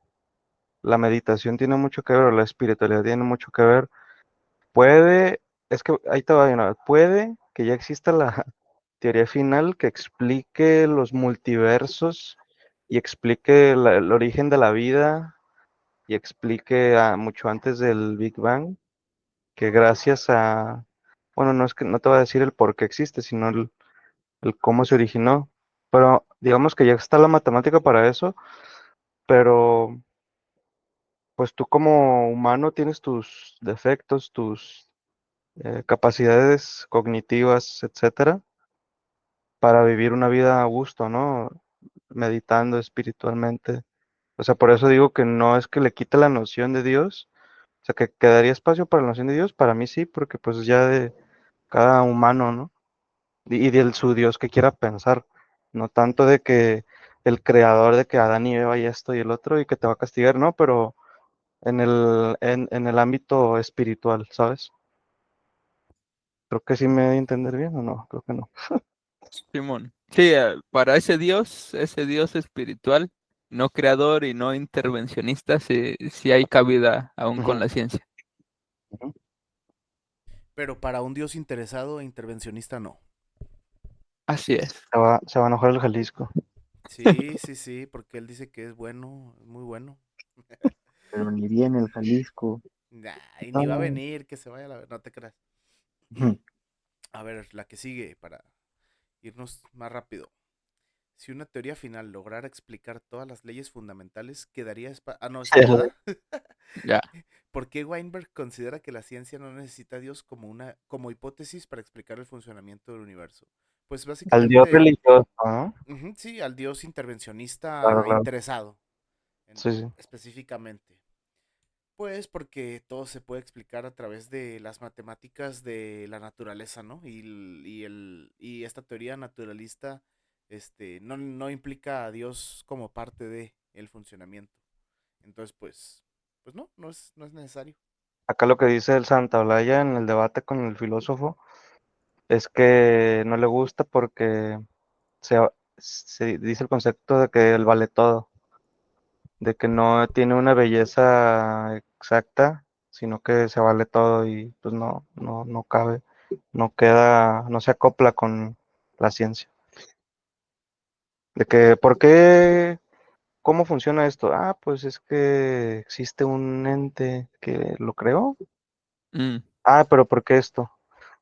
la meditación tiene mucho que ver, o la espiritualidad tiene mucho que ver. Puede, es que ahí te va de una vez, puede que ya exista la teoría final que explique los multiversos y explique el origen de la vida y explique mucho antes del Big Bang, que gracias a, bueno, no es que no te voy a decir el por qué existe, sino el cómo se originó. Pero digamos que ya está la matemática para eso, pero pues tú como humano tienes tus defectos, tus capacidades cognitivas, etcétera, para vivir una vida a gusto, ¿no? Meditando espiritualmente. O sea, por eso digo que no es que le quite la noción de Dios, o sea, que quedaría espacio para la noción de Dios, para mí sí, porque pues ya de cada humano, ¿no? Y del su Dios que quiera pensar, no tanto de que el creador de que Adán y Eva y esto y el otro y que te va a castigar, ¿no? Pero en el ámbito espiritual, ¿sabes? Creo que sí me voy a entender bien o no, creo que no. Simón. Sí, para ese Dios espiritual, no creador y no intervencionista, sí hay cabida aún con Ujú, la ciencia. ujú. Pero para un Dios interesado e intervencionista no. Así es. Se va a enojar el Jalisco. Sí, sí, sí, porque él dice que es bueno, es muy bueno. Pero ni bien el Jalisco. Nah, y ni va a No. venir, que se vaya a la... No te creas. Ujú. A ver, la que sigue para irnos más rápido. Si una teoría final lograra explicar todas las leyes fundamentales, quedaría... Ah, no, esa Sí, no, ¿verdad? Ya. ¿Por qué Weinberg considera que la ciencia no necesita a Dios como hipótesis para explicar el funcionamiento del universo? Pues al Dios básicamente, religioso, ¿no? ujú, sí, al Dios Claro, intervencionista claro. interesado, Sí, sí. específicamente. Pues porque todo se puede explicar a través de las matemáticas de la naturaleza, ¿no? Y esta teoría naturalista, no implica a Dios como parte de el funcionamiento. Entonces, pues no es necesario. Acá lo que dice el Santaolalla en el debate con el filósofo es que no le gusta porque se, se dice el concepto de que él vale todo, de que no tiene una belleza exacta, sino que se vale todo y pues no cabe, no queda, no se acopla con la ciencia. De que, ¿por qué? ¿Cómo funciona esto? Ah, pues es que existe un ente que lo creó. Mm, Ah, pero ¿por qué esto?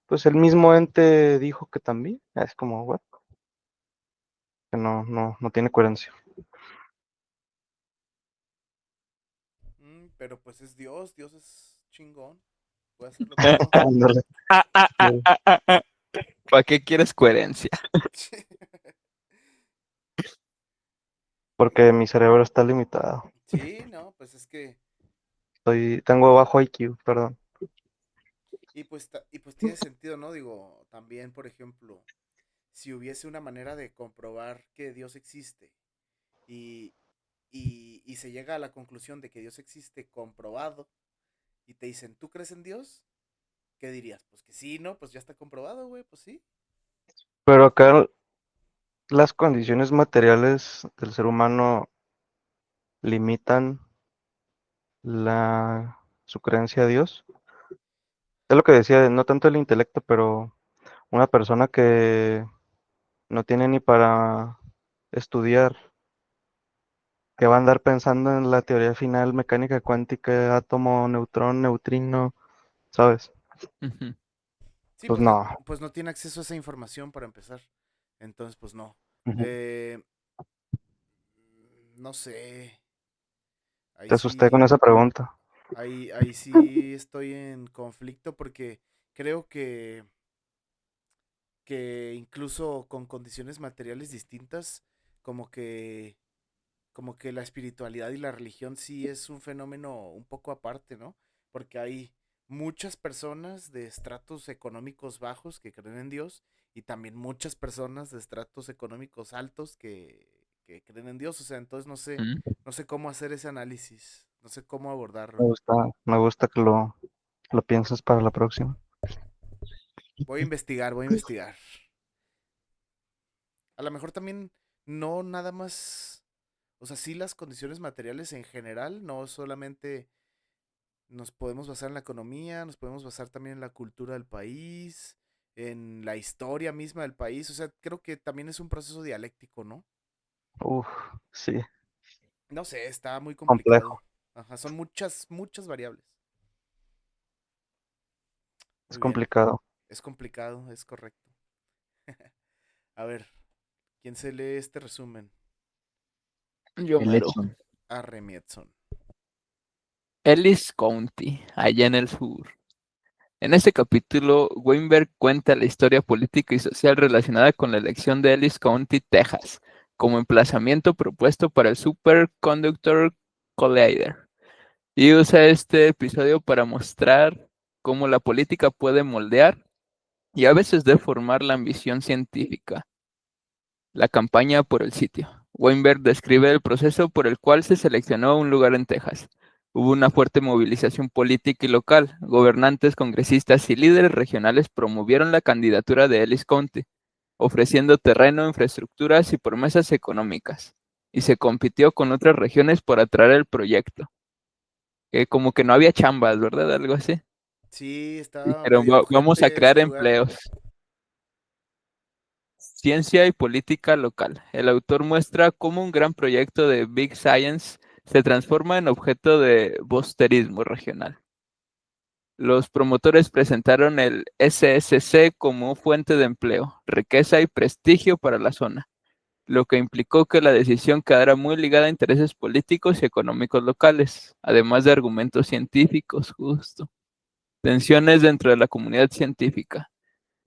pues el mismo ente dijo que también. Es como, bueno, que no tiene coherencia. Pero pues es Dios, Dios es chingón, puede hacerlo todo. Ándale. ¿Para qué quieres coherencia? Porque mi cerebro está limitado. Sí, no, pues es que, Tengo bajo IQ, perdón. y pues tiene sentido, ¿no? Digo, también, por ejemplo, si hubiese una manera de comprobar que Dios existe y, y se llega a la conclusión de que Dios existe comprobado y te dicen, ¿tú crees en Dios? ¿Qué dirías? Pues que sí, ¿no? Pues ya está comprobado, güey, pues sí. Pero acá las condiciones materiales del ser humano limitan su creencia a Dios. Es lo que decía, no tanto el intelecto, pero una persona que no tiene ni para estudiar, que va a andar pensando en la teoría final, mecánica cuántica, átomo, neutrón, neutrino, ¿sabes? Ujú. Sí, Pues no. pues no tiene acceso a esa información para empezar. Entonces, pues no. Ujú. Eh, no sé. Ahí Te asusté con sí, esa pregunta. ahí sí estoy en conflicto porque creo que incluso con condiciones materiales distintas, como que, como que la espiritualidad y la religión sí es un fenómeno un poco aparte, ¿no? Porque hay muchas personas de estratos económicos bajos que creen en Dios y también muchas personas de estratos económicos altos que creen en Dios. O sea, entonces Mm. no sé cómo hacer ese análisis, no sé cómo Me abordarlo. gusta, me gusta que lo pienses para la próxima. Voy a investigar, voy a investigar. A lo mejor también no nada más, o sea, sí las condiciones materiales en general, no solamente nos podemos basar en la economía, nos podemos basar también en la cultura del país, en la historia misma del país, o sea, creo que también es un proceso dialéctico, ¿no? Uf, sí, No sé, está muy complicado. complejo, Ajá, son muchas, muchas variables. es Muy bien, complicado. es complicado, es correcto. A ver, ¿quién se lee este resumen? Yo El mero. Edson. Arre, Edson. Ellis County, allá en el sur. En este capítulo, Weinberg cuenta la historia política y social relacionada con la elección de Ellis County, Texas, como emplazamiento propuesto para el Superconductor Collider, y usa este episodio para mostrar cómo la política puede moldear y a veces deformar la ambición científica. La campaña por el sitio. Weinberg describe el proceso por el cual se seleccionó un lugar en Texas. Hubo una fuerte movilización política y local. Gobernantes, congresistas y líderes regionales promovieron la candidatura de Ellis County, ofreciendo terreno, infraestructuras y promesas económicas. Y se compitió con otras regiones por atraer el proyecto. Como que no había chambas, ¿verdad? Algo así. Sí, está Dijeron, medio Vamos a ojete ese crear lugar. empleos". Ciencia y política local. El autor muestra cómo un gran proyecto de Big Science se transforma en objeto de bosterismo regional. Los promotores presentaron el SSC como fuente de empleo, riqueza y prestigio para la zona, lo que implicó que la decisión quedara muy ligada a intereses políticos y económicos locales, además de argumentos científicos, justo. Tensiones dentro de la comunidad científica.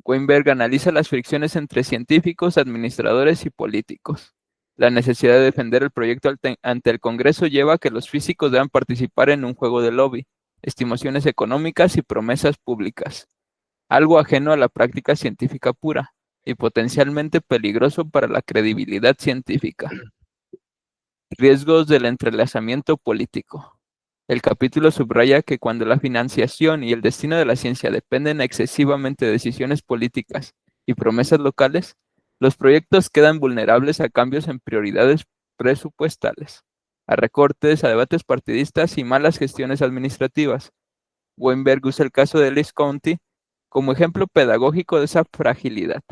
Weinberg analiza las fricciones entre científicos, administradores y políticos. La necesidad de defender el proyecto ante el Congreso lleva a que los físicos deban participar en un juego de lobby, estimaciones económicas y promesas públicas, algo ajeno a la práctica científica pura y potencialmente peligroso para la credibilidad científica. Riesgos del entrelazamiento político. El capítulo subraya que cuando la financiación y el destino de la ciencia dependen excesivamente de decisiones políticas y promesas locales, los proyectos quedan vulnerables a cambios en prioridades presupuestales, a recortes, a debates partidistas y malas gestiones administrativas. Weinberg usa el caso de Ellis County como ejemplo pedagógico de esa fragilidad.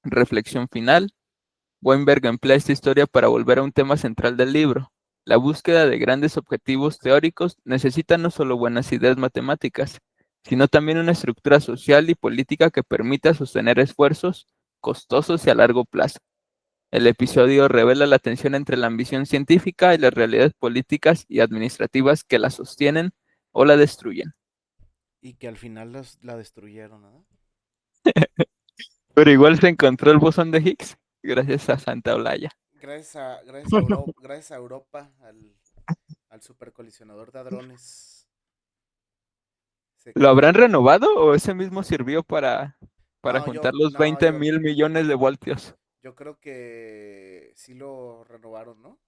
Reflexión final. Weinberg emplea esta historia para volver a un tema central del libro. La búsqueda de grandes objetivos teóricos necesita no solo buenas ideas matemáticas, sino también una estructura social y política que permita sostener esfuerzos costosos y a largo plazo. El episodio revela la tensión entre la ambición científica y las realidades políticas y administrativas que la sostienen o la destruyen. Y que al final la destruyeron, ¿no? Pero igual se encontró el bosón de Higgs gracias a Santa Olaya. Gracias a Europa, al supercolisionador de hadrones. Se ¿Lo creó. habrán renovado o ese mismo sirvió para No, juntar los no, 20 mil millones de voltios? yo creo que sí lo renovaron, ¿no?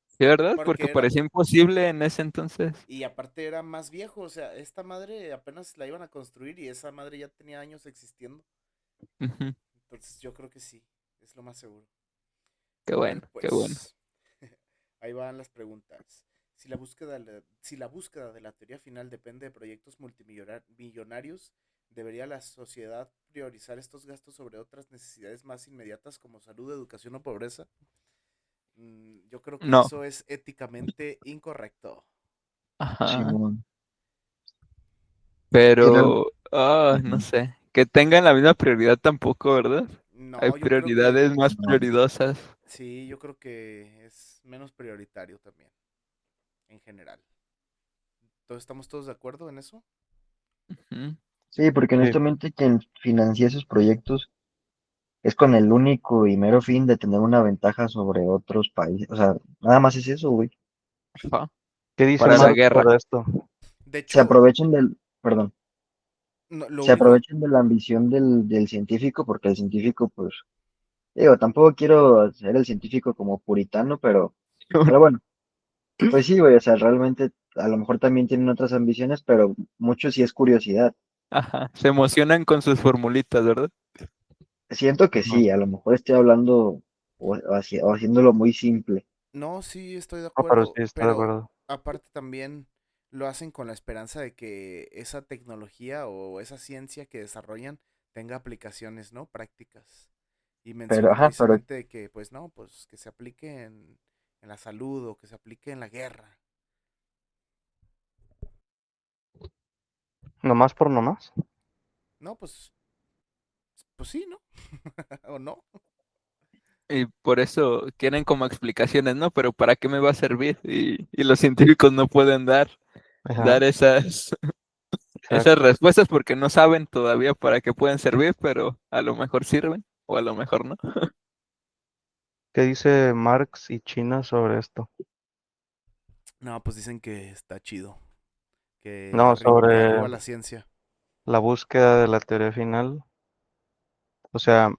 ¿Sí, verdad? Porque Porque era, parecía imposible en ese entonces. y aparte era más viejo, o sea, esta madre apenas la iban a construir y esa madre ya tenía años existiendo. Ujú. Entonces yo creo que sí, es lo más seguro. Qué A ver, bueno, qué bueno. pues, ahí van las preguntas. Si la búsqueda de la teoría final depende de proyectos multimillonarios, ¿debería la sociedad priorizar estos gastos sobre otras necesidades más inmediatas como salud, educación o pobreza? Yo creo que No, eso es éticamente incorrecto. ajá. Simón. Sí, Pero, no Ujú. sé, que tengan la misma prioridad tampoco, ¿verdad? Hay No, yo creo que prioridades más No. prioridosas. sí, yo creo que es menos prioritario también, en general. Entonces, ¿estamos todos de acuerdo en eso? Ujú. Sí, porque Sí. honestamente quien financia esos proyectos es con el único y mero fin de tener una ventaja sobre otros países. O sea, nada más es eso, güey. Ajá. ¿Qué dice Para la Marx guerra. sobre esto? De Se hecho, aprovechan del, perdón, lo se único, aprovechan de la ambición del científico, porque el científico, pues, digo, tampoco quiero ser el científico como puritano, pero bueno, pues sí, güey, o sea, realmente a lo mejor también tienen otras ambiciones, pero mucho sí es curiosidad. Ajá. Se emocionan con sus formulitas, ¿verdad? Siento que No, sí, a lo mejor estoy hablando o haciéndolo muy simple, no, sí estoy de no, pero acuerdo, sí estoy de pero acuerdo. aparte también lo hacen con la esperanza de que esa tecnología o esa ciencia que desarrollan tenga aplicaciones, ¿no? Prácticas. Y pero, mencionan ajá, pero precisamente de que, pues no, pues que se aplique en la salud o que se aplique en la guerra. ¿Nomás por nomás? No, pues sí, ¿no? ¿O no? Y por eso quieren como explicaciones, ¿no? Pero ¿para qué me va a servir? Y los científicos no pueden dar Ajá, esas exacto. respuestas porque no saben todavía para qué pueden servir, pero a lo mejor sirven o a lo mejor no. ¿Qué dice Marx y China sobre esto? No, pues dicen que está chido, No, que sobre arriba la ciencia. la búsqueda de la teoría final. O sea,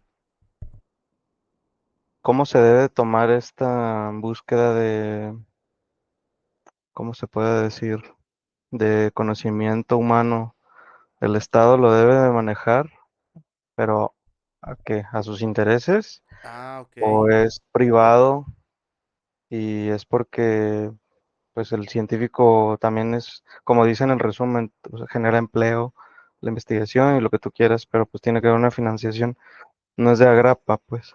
¿cómo se debe tomar esta búsqueda de, cómo se puede decir, de conocimiento humano? El Estado lo debe de manejar, pero ¿a qué? ¿A sus intereses? Ah, ok. ¿O es privado y es porque pues el científico también es, como dice en el resumen, o sea, genera empleo, la investigación y lo que tú quieras, pero pues tiene que haber una financiación, no es de agrapa, pues.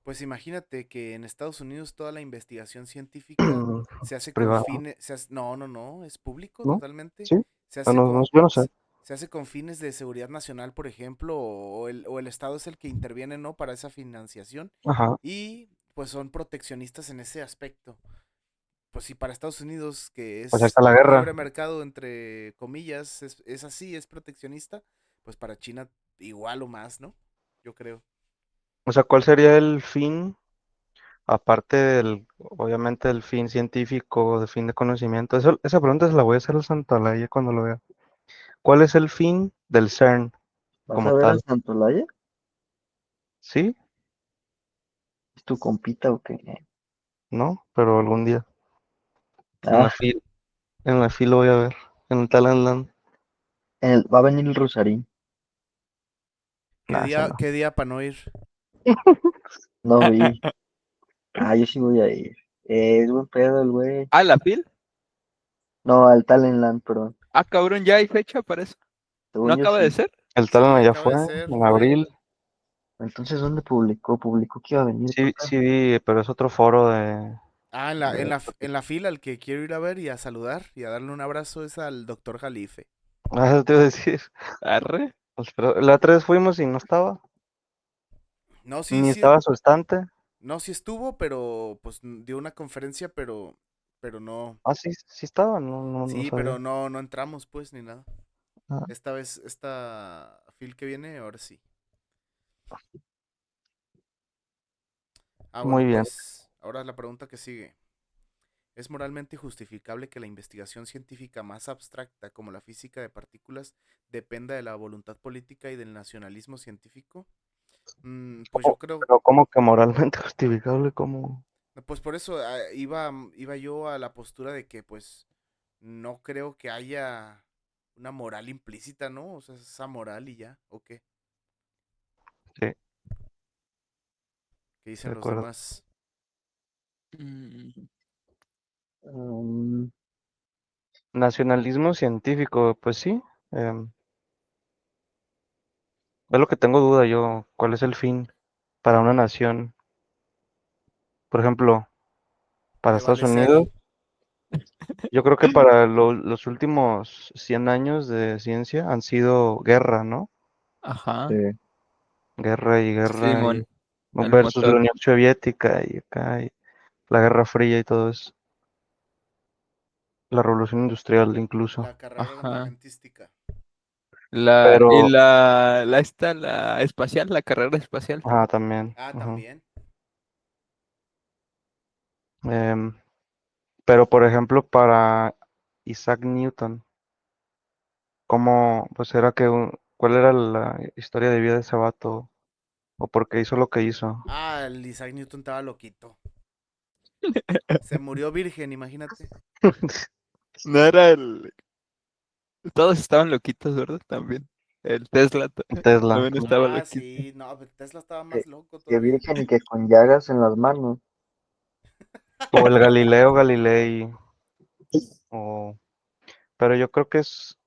Pues imagínate que en Estados Unidos toda la investigación científica se Es hace con privado, fines, no, no, no, es público ¿no? totalmente. Sí. Se Ah, hace no, con, yo no sé. se hace con fines de seguridad nacional, por ejemplo, o el Estado es el que interviene, ¿no? Para esa financiación Ajá. y pues son proteccionistas en ese aspecto. Pues si para Estados Unidos, que Pues ahí es está la un guerra. libre mercado, entre comillas, es así, es proteccionista, pues para China igual o más, ¿no? Yo creo. O sea, ¿cuál sería el fin, aparte del, obviamente, del fin científico, del fin de conocimiento? Esa pregunta se la voy a hacer al Santolaya cuando lo vea. ¿Cuál es el fin del CERN ¿vas como a ver al tal? Santolaya? ¿Sí? ¿Es tu compita o qué? ¿No? Pero algún día. En la Ah, fila, en la fila voy a ver. En el Talentland. va a venir el Rosarín. Nah, ese no. Qué día para no ir? No vi. Ah, yo sí voy a ir. Es buen pedo el güey. Ah, la FIL. No, al Talentland, perdón. Ah, cabrón, ya hay fecha para eso. ¿No Según yo acaba de sí. ser? El Sí, Talent ya acaba fue, de ser, en fue. abril. Entonces, ¿dónde publicó? Publicó que iba a venir para Sí, acá. sí vi, pero es otro foro de... Ah, de- en la fila, el que quiero ir a ver y a saludar y a darle un abrazo es al doctor Jalife. Ah, te iba a decir. Arre. Pues, pero la otra vez fuimos y no estaba. No, sí, Ni sí, estaba su estante. no, sí estuvo, pero pues dio una conferencia, pero no. Ah, sí, sí estaba, no Sí, sabía. pero no entramos, pues, ni nada. Ah, Esta vez, esta Phil que viene, ahora sí. Ah, bueno, muy bien. pues, ahora la pregunta que sigue. ¿Es moralmente justificable que la investigación científica más abstracta, como la física de partículas, dependa de la voluntad política y del nacionalismo científico? Pues yo creo, Pero como que moralmente justificable, como... pues por eso iba yo a la postura de que pues no creo que haya una moral implícita, ¿no? O sea, esa moral y ya, ¿o qué? Sí, ¿Qué de dicen los acuerdo. demás? Mm, Mm, nacionalismo científico, pues sí. em, es lo que tengo duda yo. ¿Cuál es el fin para una nación? Por ejemplo, para Estados Prevalecer. Unidos, yo creo que para los últimos 100 años de ciencia han sido guerra, ¿no? Sí, Ajá. Guerra y Simón, el versus la motor. Unión Soviética y acá y la Guerra Fría y todo eso. La Revolución Industrial incluso. La carrera Ajá. armamentística. Y Pero, la espacial, la carrera espacial. también. Ah, Ajá. también. Em, pero, por ejemplo, para Isaac Newton, ¿cómo, pues era que, cuál era la historia de vida de ese vato? ¿O por qué hizo lo que hizo? Ah, el Isaac Newton estaba loquito. Se murió virgen, imagínate. No era el. Todos estaban loquitos, ¿verdad? También. El Tesla Tesla. también estaba Ah, loquito. sí, no, pero Tesla estaba que, más loco que todavía. virgen y que con llagas en las manos. O el Galileo Galilei. O, pero yo creo que es,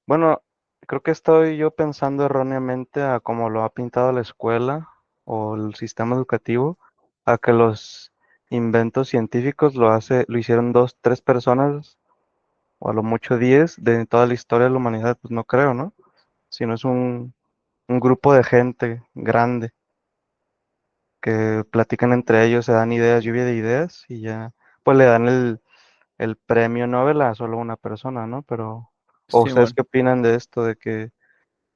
bueno, creo que estoy yo pensando erróneamente a cómo lo ha pintado la escuela o el sistema educativo, a que los inventos científicos lo hicieron dos, tres personas, o a lo mucho 10 de toda la historia de la humanidad, pues no creo, ¿no? Sino es un grupo de gente grande que platican entre ellos, se dan ideas, lluvia de ideas, y ya, pues le dan el premio Nobel a solo una persona, ¿no? Pero, ¿o ustedes Simón. qué opinan de esto? De que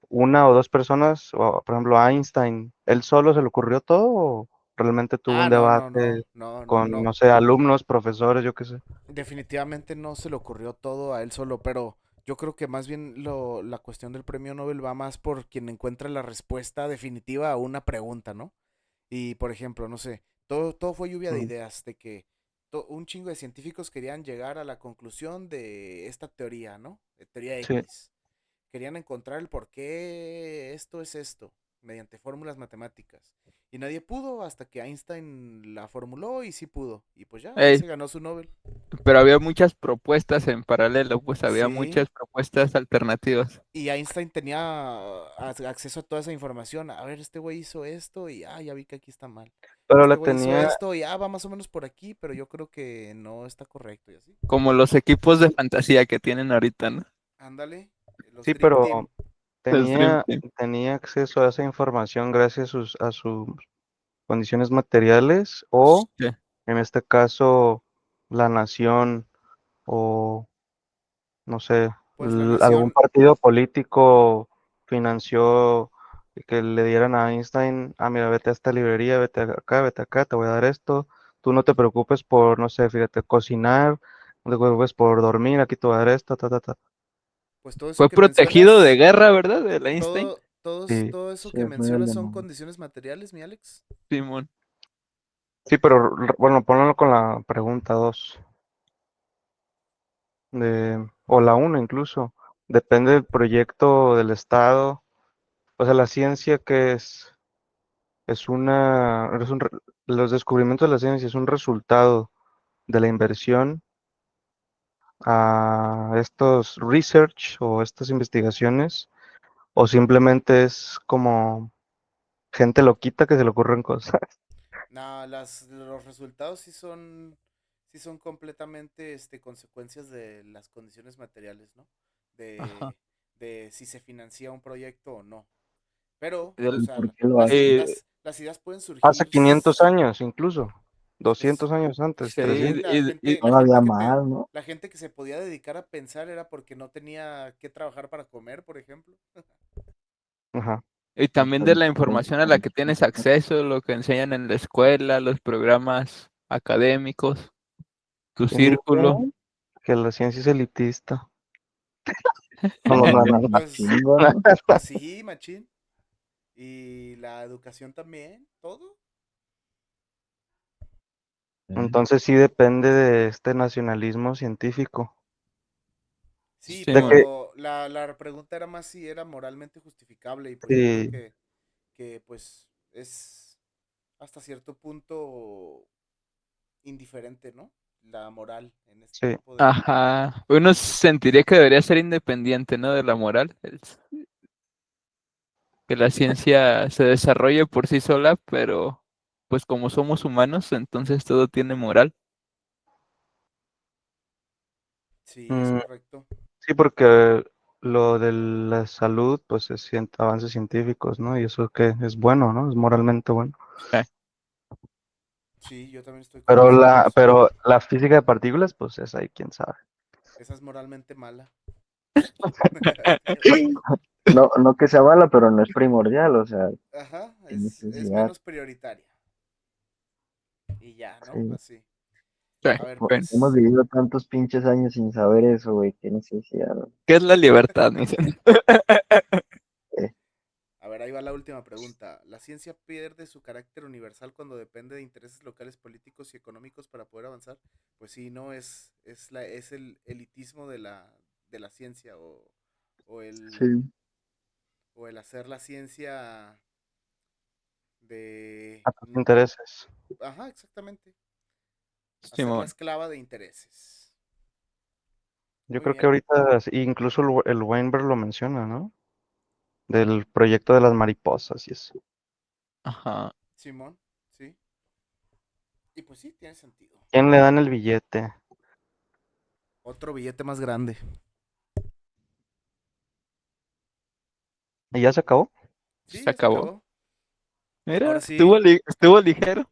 una o dos personas, o por ejemplo Einstein, ¿él solo se le ocurrió todo o realmente tuvo Ah, un no, no, debate no, no, no, con, no. no sé, alumnos, profesores, yo qué sé? Definitivamente no se le ocurrió todo a él solo, pero yo creo que más bien la cuestión del premio Nobel va más por quien encuentra la respuesta definitiva a una pregunta, ¿no? Y por ejemplo, no sé, todo fue lluvia de Mm, ideas, de que un chingo de científicos querían llegar a la conclusión de esta teoría, ¿no? De teoría sí, X. Querían encontrar el por qué esto es esto, mediante fórmulas matemáticas. Y nadie pudo hasta que Einstein la formuló y sí pudo. Y pues ya, ahí Ey, se ganó su Nobel. pero había muchas propuestas en paralelo, pues había Sí, muchas propuestas alternativas. y Einstein tenía acceso a toda esa información. A ver, este güey hizo esto y ya vi que aquí está mal. pero Este le güey hizo tenía, esto y va más o menos por aquí, pero yo creo que no está correcto y así. Como los equipos de fantasía que tienen ahorita, ¿no? Ándale, los sí, Dream pero Team. Los Dream tenía, Team. tenía acceso a esa información gracias a sus condiciones materiales o, Sí. en este caso, la nación o no sé, Pues la algún nación, partido político financió que le dieran a Einstein, mira, vete a esta librería, vete acá, te voy a dar esto, tú no te preocupes por, no sé, fíjate, cocinar, no te preocupes por dormir, aquí te voy a dar esto, ta, ta, ta. pues todo eso Fue que protegido de mencionas, guerra, ¿verdad? El Einstein. Sí, todo eso Sí, que es muy mencionas son alemán. condiciones materiales, mi Alex. Simón. sí, pero bueno, ponlo con la pregunta 2 o la uno incluso, depende del proyecto del Estado, o sea, la ciencia que es los descubrimientos de la ciencia es un resultado de la inversión a estos research o estas investigaciones, o simplemente es como gente loquita que se le ocurren cosas. No, los resultados sí son completamente consecuencias de las condiciones materiales, ¿no? Ajá. de si se financia un proyecto o no. Pero, o El- ¿Y sea, por qué lo hace? las ideas pueden Hace surgir, 500 años incluso, pues, 200 años antes, sí, sí, 300. Todavía mal, ¿no? la gente que se podía dedicar a pensar era porque no tenía que trabajar para comer, por ejemplo. Ajá. y Y también pues, de la información a la que tienes acceso, lo que enseñan en la escuela, los programas académicos, tu ¿Quién círculo. dice que la ciencia es elitista? No, no, no, no. Pues, chingo, ¿no? pues sí, machín. Y la educación también, todo. Entonces sí depende de este nacionalismo científico. Sí, De Simón. que, pero la pregunta era más si era moralmente justificable y pues yo creo sí, que pues es hasta cierto punto indiferente, ¿no? La moral en este sí, tipo de... Ajá. Uno sentiría que debería ser independiente, ¿no? De la moral. Que la ciencia se desarrolle por sí sola, pero pues como somos humanos, entonces todo tiene moral. Sí, es mm, correcto. sí, porque lo de la salud, pues es avances científicos, ¿no? Y eso que es bueno, ¿no? Es moralmente bueno. Sí. Sí, yo también estoy convencido de eso. Pero la física de partículas, pues es ahí, quién sabe. Esa es moralmente mala. No, no que sea mala, pero no es primordial, o sea, Ajá, sin es necesidad. menos prioritaria. Y ya, ¿no? Sí. Así. Sí, A ver, bueno. Hemos pues. vivido tantos pinches años sin saber eso, güey, qué necesidad, güey. ¿Qué es la libertad? Me dicen? Eh, A ver, ahí va la última pregunta. ¿La ciencia pierde su carácter universal cuando depende de intereses locales, políticos y económicos para poder avanzar? Pues sí, no es el elitismo de la ciencia o o el hacer la ciencia de... A tus intereses. Ajá, exactamente. Hacerla Simón. esclava de intereses. Yo Muy creo que bien, ahorita incluso el Weinberg lo menciona, ¿no? Del proyecto de las mariposas y eso. Ajá. Simón, sí. Y pues sí, tiene sentido. ¿Quién le dan el billete? Otro billete más grande. ¿Y ya se acabó? Sí, Se ya se acabó. acabó. Mira, Ahora sí, estuvo ligero.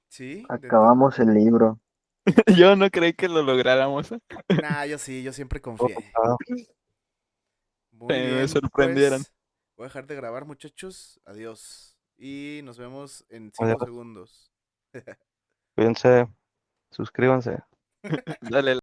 sí, dentro. acabamos el libro. Yo no creí que lo lográramos. Nah, yo sí, yo siempre confié. Ah, Muy Me bien, sorprendieron. pues voy a dejar de grabar, muchachos. Adiós. Y nos vemos en 5 adiós. segundos. Cuídense, suscríbanse. Dale.